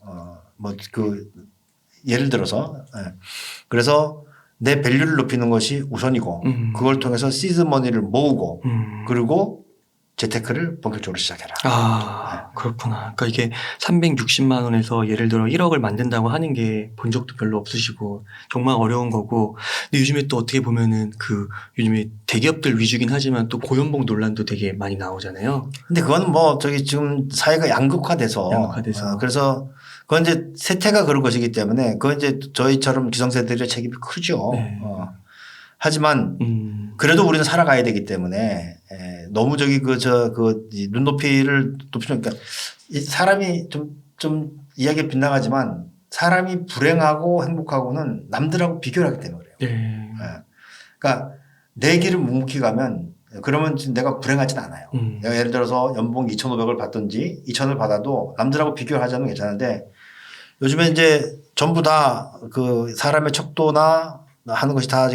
예를 들어서 그래서 내 밸류를 높이는 것이 우선이고 그걸 통해서 시드머니를 모으고 그리고 재테크를 본격적으로 시작해라. 그렇구나. 그러니까 이게 360만 원에서 예를 들어 1억을 만든다고 하는 게 본 적도 별로 없으시고 정말 어려운 거고 근데 요즘에 또 어떻게 보면은 요즘에 대기업들 위주긴 하지만 또 고연봉 논란도 되게 많이 나오잖아요. 근데 그건 지금 사회가 양극화돼서 그래서 그건 이제 세태가 그런 것이기 때문에 그건 이제 저희처럼 기성세대들의 책임이 크죠. 네. 하지만 그래도 우리는 살아가야 되기 때문에 너무 눈높이를 높이니까 사람이 좀 이야기가 빗나가지만 사람이 불행하고 행복하고는 남들하고 비교를 하기 때문에 그래요. 네. 그러니까 내 길을 묵묵히 가면 그러면 내가 불행하진 않아요. 내가 예를 들어서 연봉 2,500을 받든지 2,000을 받아도 남들하고 비교를 하자면 괜찮은데 요즘에 이제 전부 다 그 사람의 척도나 하는 것이 다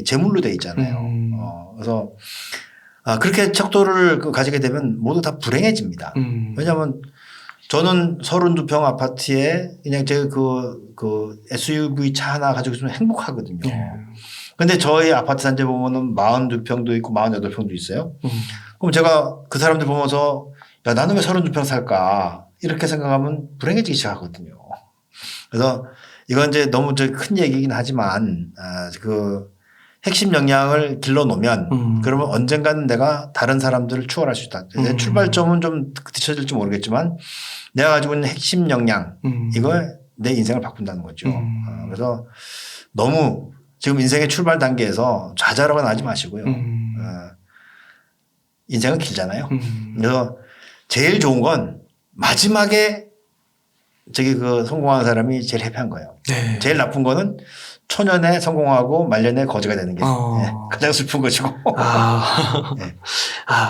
재물로 돼 있잖아요. 그래서 그렇게 척도를 가지게 되면 모두 다 불행해집니다. 왜냐하면 저는 32평 아파트에 그냥 제가 SUV 차 하나 가지고 있으면 행복하거든요. 근데 저희 아파트 단지 보면은 42평도 있고 48평도 있어요. 그럼 제가 그 사람들 보면서 야, 나는 왜 32평 살까? 이렇게 생각하면 불행해지기 시작하거든요. 그래서 이건 이제 너무 큰 얘기긴 하지만 핵심 역량을 길러 놓으면 그러면 언젠가는 내가 다른 사람들을 추월할 수 있다. 내 출발점은 좀 뒤처질지 모르겠지만 내가 가지고 있는 핵심 역량 이걸 내 인생을 바꾼다는 거죠. 그래서 너무 지금 인생의 출발 단계에서 좌절하거나 하지 마시고요. 인생은 길잖아요. 그래서 제일 좋은 건 마지막에 성공하는 사람이 제일 해피한 거예요. 네. 제일 나쁜 거는 초년에 성공하고 말년에 거지가 되는 게 가장 슬픈 것이고. 네.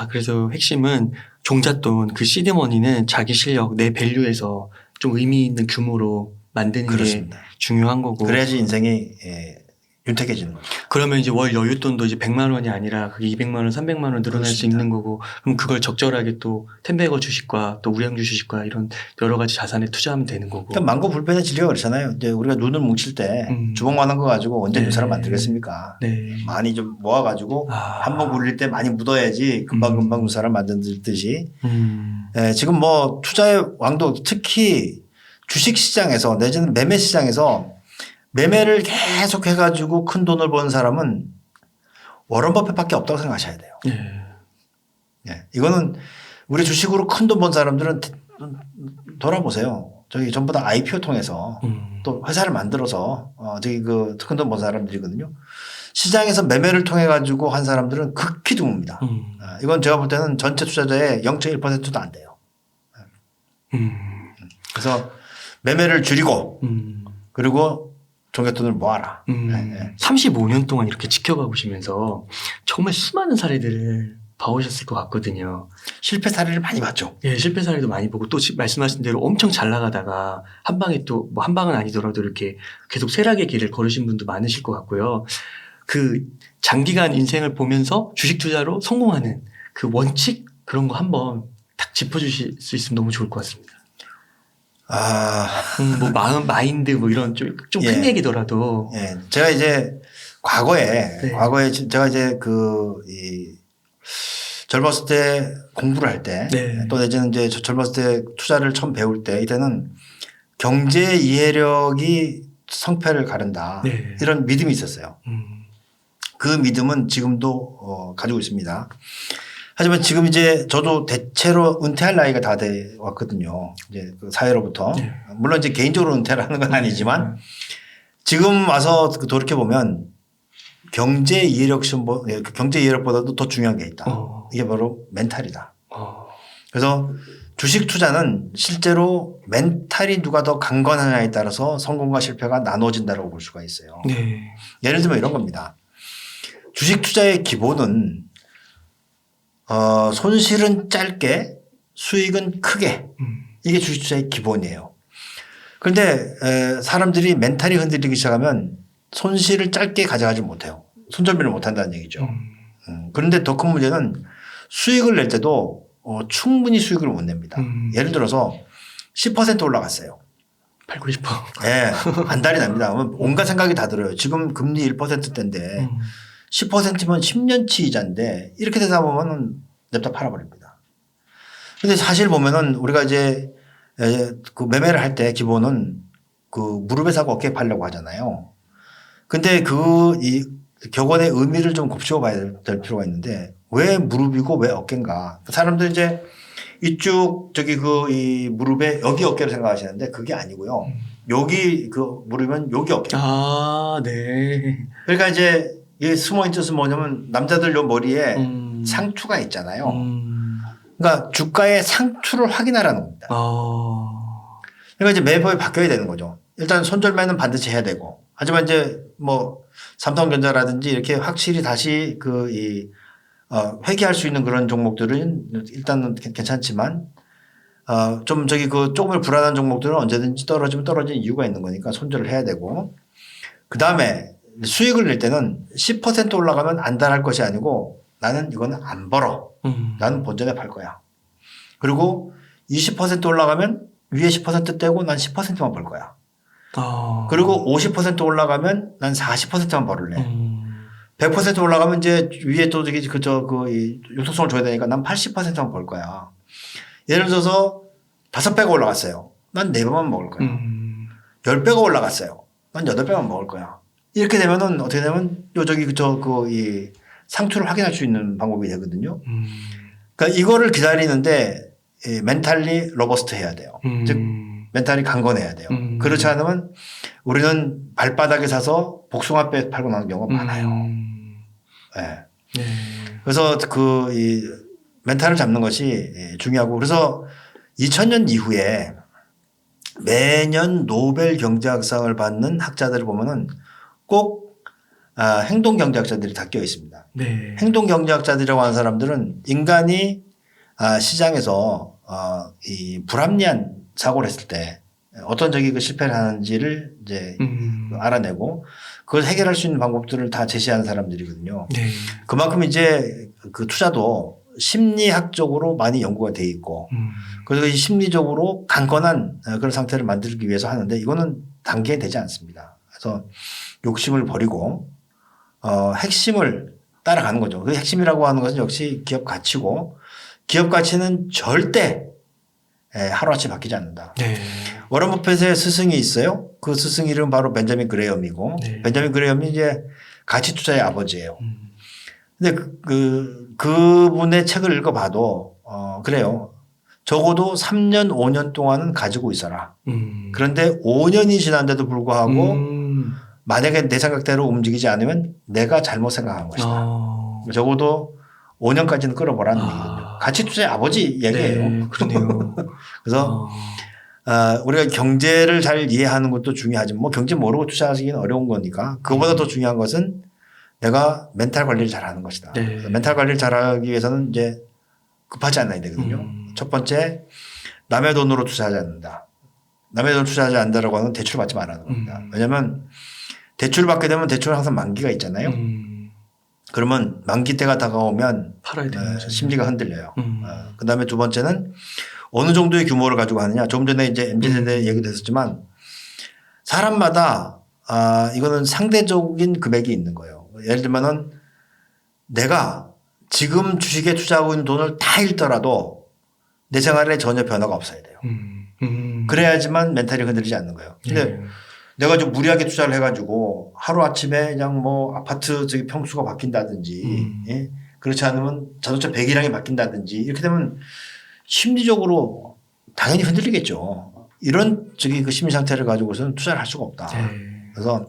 그래서 핵심은 종잣돈 시드머니는 자기 실력, 내 밸류에서 좀 의미 있는 규모로 만드는 그렇습니다. 게 중요한 거고. 그래야지 인생이 윤택해지는 거죠. 그러면 이제 월 여윳돈도 이제 100만 원이 아니라 200만 원, 300만 원 늘어날 수 있는 거고, 그럼 그걸 적절하게 또 텐베거 주식과 또 우량주 주식과 이런 여러 가지 자산에 투자하면 되는 거고. 그러니까 만고불변의 진리가 그렇잖아요. 이제 우리가 눈을 뭉칠 때 주먹만한 거 가지고 언제 유사를 만들겠습니까? 네. 많이 좀 모아가지고 한번 굴릴 때 많이 묻어야지 금방금방 유사를 만들듯이. 지금 투자의 왕도 특히 주식시장에서 내지는 매매시장에서 매매를 계속 해가지고 큰 돈을 버는 사람은 워런 버핏밖에 없다고 생각하셔야 돼요. 이거는 우리 주식으로 큰 돈 번 사람들은 돌아보세요. 저기 전부 다 IPO 통해서 또 회사를 만들어서 저기 그 큰 돈 번 사람들이거든요. 시장에서 매매를 통해 가지고 한 사람들은 극히 드뭅니다. 이건 제가 볼 때는 전체 투자자의 0.1%도 안 돼요. 그래서 매매를 줄이고 그리고 종잣돈을 모아라. 네. 35년 동안 이렇게 지켜봐 보시면서 정말 수많은 사례들을 봐오셨을 것 같거든요. 실패 사례를 많이 봤죠. 예, 실패 사례도 많이 보고 또 말씀하신 대로 엄청 잘 나가다가 한 방에 또 뭐 한 방은 아니더라도 이렇게 계속 쇠락의 길을 걸으신 분도 많으실 것 같고요. 그 장기간 인생을 보면서 주식 투자로 성공하는 그 원칙 그런 거 한번 딱 짚어주실 수 있으면 너무 좋을 것 같습니다. 뭐 마인드 뭐 이런 좀 큰 얘기더라도. 예. 제가 이제 과거에 제가 이제 젊었을 때 공부를 할 때 또 내지는 이제 젊었을 때 투자를 처음 배울 때 이때는 경제 이해력이 성패를 가른다. 이런 믿음이 있었어요. 그 믿음은 지금도 가지고 있습니다. 하지만 지금 이제 저도 대체로 은퇴할 나이가 다 돼 왔거든요. 이제 그 사회로부터. 물론 이제 개인적으로 은퇴를 하는 건 아니지만 지금 와서 돌이켜보면 경제 이해력 시험, 경제 이해력보다도 더 중요한 게 있다. 이게 바로 멘탈이다. 그래서 주식 투자는 실제로 멘탈이 누가 더 강건하냐에 따라서 성공과 실패가 나눠진다고 볼 수가 있어요. 예를 들면 이런 겁니다. 주식 투자의 기본은 손실은 짧게 수익은 크게 이게 주식 투자의 기본이에요. 그런데 사람들이 멘탈이 흔들리기 시작하면 손실을 짧게 가져가지 못해요. 손절비를 못한다는 얘기죠. 그런데 더 큰 문제는 수익을 낼 때도 충분히 수익을 못 냅니다. 예를 들어서 10% 올라갔어요. 팔고 싶어. 네, 안달이 납니다. 온갖 생각이 다 들어요. 지금 금리 1%대인데 10%면 10년치 이자인데 이렇게 되다 보면 냅다 팔아버립니다. 근데 사실 보면은 우리가 이제 그 매매를 할 때 기본은 그 무릎에 사고 어깨에 팔려고 하잖아요. 근데 이 격언의 의미를 좀 곱씹어 봐야 될 필요가 있는데 왜 무릎이고 왜 어깨인가. 사람들 이제 이쪽 저기 이 무릎에 여기 어깨를 생각하시는데 그게 아니고요. 여기 그 무릎은 여기 어깨. 네. 그러니까 이제 이 숨어 있는 뜻은 뭐냐면 남자들 요 머리에 상투가 있잖아요. 그러니까 주가의 상투를 확인하라는 겁니다. 그러니까 이제 매번 바뀌어야 되는 거죠. 일단 손절매는 반드시 해야 되고. 하지만 이제 뭐 삼성전자라든지 이렇게 확실히 다시 회귀할 수 있는 그런 종목들은 일단은 괜찮지만 좀 저기 조금을 불안한 종목들은 언제든지 떨어지면 떨어지는 이유가 있는 거니까 손절을 해야 되고. 그 다음에 수익을 낼 때는 10% 올라가면 안달할 것이 아니고 나는 이거는 안 벌어. 나는 본전에 팔 거야. 그리고 20% 올라가면 위에 10% 떼고 난 10%만 벌 거야. 그리고 50% 올라가면 난 40%만 벌을래. 100% 올라가면 이제 위에 또 저기 융통성을 줘야 되니까 난 80%만 벌 거야. 예를 들어서 5배가 올라갔어요. 난 4배만 먹을 거야. 10배가 올라갔어요. 난 8배만 먹을 거야. 이렇게 되면은 어떻게 되면 이 상투를 확인할 수 있는 방법이 되거든요. 그러니까 이거를 기다리는데 멘탈리 로버스트 해야 돼요. 즉 멘탈이 강건해야 돼요. 그렇지 않으면 우리는 발바닥에 사서 복숭아뼈 팔고 나는 경우가 많아요. 그래서 이 멘탈을 잡는 것이 중요하고 그래서 2000년 이후에 매년 노벨 경제학상을 받는 학자들을 보면은 꼭 행동 경제학자들이 다 껴 있습니다. 행동 경제학자들이라고 하는 사람들은 인간이 시장에서 이 불합리한 사고를 했을 때 어떤 그 실패를 하는지를 이제 알아내고 그걸 해결할 수 있는 방법들을 다 제시하는 사람들이거든요. 그만큼 이제 그 투자도 심리학적으로 많이 연구가 돼 있고 그래서 이 심리적으로 강건한 그런 상태를 만들기 위해서 하는데 이거는 단계에 되지 않습니다. 그래서 욕심을 버리고 핵심을 따라가는 거죠. 그 핵심이라고 하는 것은 역시 기업 가치고 기업 가치는 절대 하루아침에 바뀌지 않는다. 워런 버핏의 스승이 있어요. 그 스승 이름은 바로 벤자민 그레이엄이고 벤자민 그레이엄이 이제 가치 투자의 아버지예요. 근데 그분의 책을 읽어봐도 그래요. 적어도 3년, 5년 동안은 가지고 있어라. 그런데 5년이 지났는데도 불구하고 만약에 내 생각대로 움직이지 않으면 내가 잘못 생각한 것이다. 적어도 5년까지는 끌어보라는 얘기거든요. 가치 투자의 아버지 얘기예요. 네, 그러네요. 그래서 우리가 경제를 잘 이해하는 것도 중요하지만 뭐 경제 모르고 투자하기는 어려운 거니까 그거보다 더 중요한 것은 내가 멘탈 관리를 잘하는 것이다. 네. 멘탈 관리를 잘하기 위해서는 이제 급하지 않아야 되거든요. 첫 번째, 남의 돈으로 투자하지 않는다. 남의 돈으로 투자하지 않는다라고 하는 건 대출 받지 말라는 겁니다. 왜냐하면 대출 받게 되면 대출은 항상 만기가 있잖아요. 그러면 만기 때가 다가오면 팔아야 되는 심리가 흔들려요. 그다음에 두 번째는 어느 정도의 규모를 가지고 하느냐. 조금 전에 이제 MZ세대 얘기도 했었지만 사람마다 이거는 상대적인 금액이 있는 거예요. 예를 들면은 내가 지금 주식에 투자하고 있는 돈을 다 잃더라도 내 생활에 전혀 변화가 없어야 돼요. 그래야지만 멘탈이 흔들리지 않는 거예요. 근데 내가 좀 무리하게 투자를 해가지고 하루아침에 그냥 뭐 아파트 저기 평수가 바뀐다든지 예? 그렇지 않으면 자동차 배기량이 바뀐다든지 이렇게 되면 심리적으로 당연히 흔들리겠죠. 이런 저기 그 심리 상태를 가지고서는 투자를 할 수가 없다. 그래서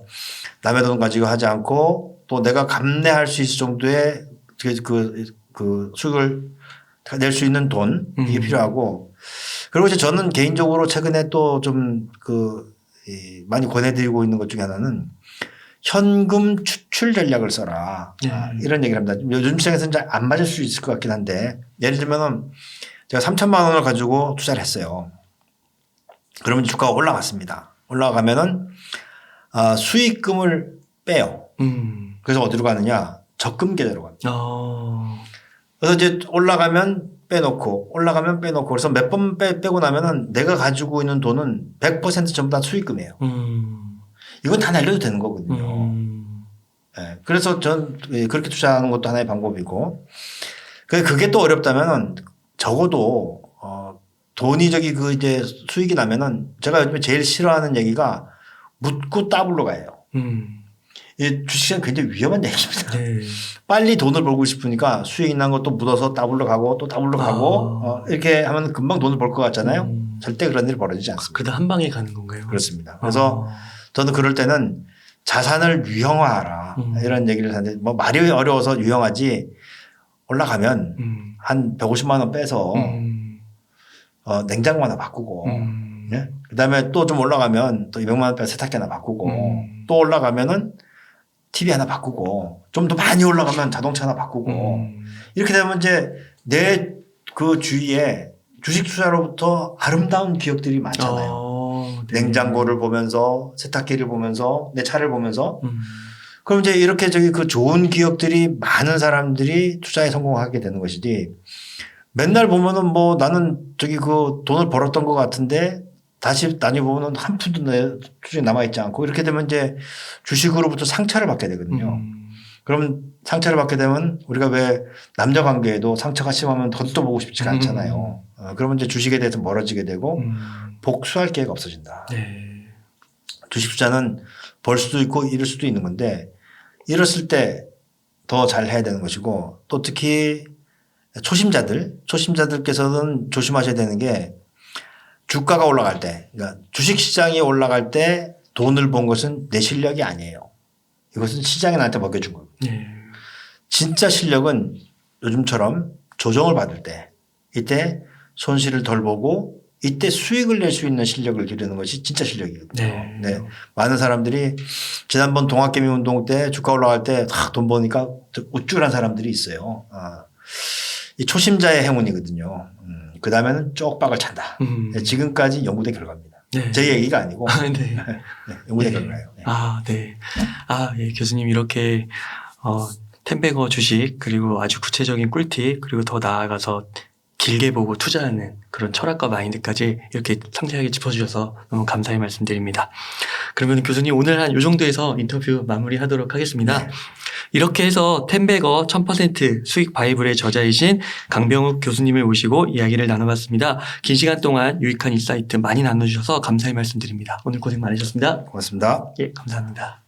남의 돈 가지고 하지 않고 또 내가 감내할 수 있을 정도의 그 수익을 낼 수 있는 돈 이게 필요하고 그리고 이제 저는 개인적으로 최근에 또 좀 많이 권해드리고 있는 것 중에 하나는 현금 추출 전략을 써라. 이런 얘기를 합니다. 요즘 시장에서는 잘 안 맞을 수 있을 것 같긴 한데 예를 들면은 제가 3천만 원을 가지고 투자를 했어요. 그러면 주가가 올라갔습니다. 올라가면은 수익금을 빼요. 그래서 어디로 가느냐? 적금 계좌로 갑니다. 그래서 이제 올라가면 빼놓고 올라가면 빼놓고 그래서 몇 번 빼고 나면은 내가 가지고 있는 돈은 100% 전부 다 수익금이에요. 이건 다 날려도 되는 거거든요. 네. 그래서 전 그렇게 투자하는 것도 하나의 방법이고 그게 또 어렵다면은 적어도 돈이 저기 이제 수익이 나면은 제가 요즘에 제일 싫어하는 얘기가 묻고 따블로 가요. 이 주식은 굉장히 위험한 얘기입니다. 네. 빨리 돈을 벌고 싶으니까 수익이 난 것도 묻어서 따블로 가고 또 따블로 가고 이렇게 하면 금방 돈을 벌 것 같잖아요. 절대 그런 일이 벌어지지 않습니다. 그러다 한 방에 가는 건가요? 그렇습니다. 그래서 저는 그럴 때는 자산을 유형화하라 이런 얘기를 하는데 뭐 말이 어려워서 유형하지 올라가면 한 150만 원 빼서 냉장고 하나 바꾸고 예? 그다음에 또 좀 올라가면 또 200만 원 빼서 세탁기 하나 바꾸고 또 올라가면은 TV 하나 바꾸고 좀 더 많이 올라가면 자동차 하나 바꾸고 이렇게 되면 이제 내 그 주위에 주식 투자로부터 아름다운 기억들이 많잖아요. 네. 냉장고를 보면서 세탁기를 보면서 내 차를 보면서 그럼 이제 이렇게 그 좋은 기억들이 많은 사람들이 투자에 성공하게 되는 것이지 맨날 보면은 뭐 나는 그 돈을 벌었던 것 같은데 다시 나중에 보면은 한 푼도 내 주식에 남아있지 않고 이렇게 되면 이제 주식으로부터 상처를 받게 되거든요. 그러면 상처를 받게 되면 우리가 왜 남녀 관계에도 상처가 심하면 더도 보고 싶지가 않잖아요. 그러면 이제 주식에 대해서 멀어지게 되고 복수할 기회가 없어진다. 네. 주식 투자는 벌 수도 있고 잃을 수도 있는 건데 잃었을 때 더 잘 해야 되는 것이고 또 특히 초심자들께서는 조심하셔야 되는 게 주가가 올라갈 때 그러니까 주식 시장이 올라갈 때 돈을 번 것은 내 실력이 아니에요. 이것은 시장이 나한테 먹여준 거예요. 진짜 실력은 요즘처럼 조정을 받을 때 이때 손실을 덜 보고 이때 수익을 낼 수 있는 실력을 기르는 것이 진짜 실력이거든요. 네. 많은 사람들이 지난번 동학개미 운동 때 주가 올라갈 때 돈 버니까 우쭐한 사람들이 있어요. 이 초심자의 행운이거든요. 그 다음에는 쪽박을 찬다. 지금까지 연구된 결과입니다. 네. 제 얘기가 아니고 네. 네. 연구된 결과예요. 네. 네. 예, 교수님 이렇게 텐베거 주식 그리고 아주 구체적인 꿀팁 그리고 더 나아가서 길게 보고 투자하는 그런 철학과 마인드까지 이렇게 상세하게 짚어주셔서 너무 감사히 말씀드립니다. 그러면 교수님 오늘 한 이 정도에서 인터뷰 마무리하도록 하겠습니다. 네. 이렇게 해서 텐베거 1000% 수익 바이블의 저자이신 강병욱 교수님을 모시고 이야기를 나눠봤습니다. 긴 시간 동안 유익한 인사이트 많이 나눠주셔서 감사히 말씀드립니다. 오늘 고생 많으셨습니다. 고맙습니다. 예, 감사합니다.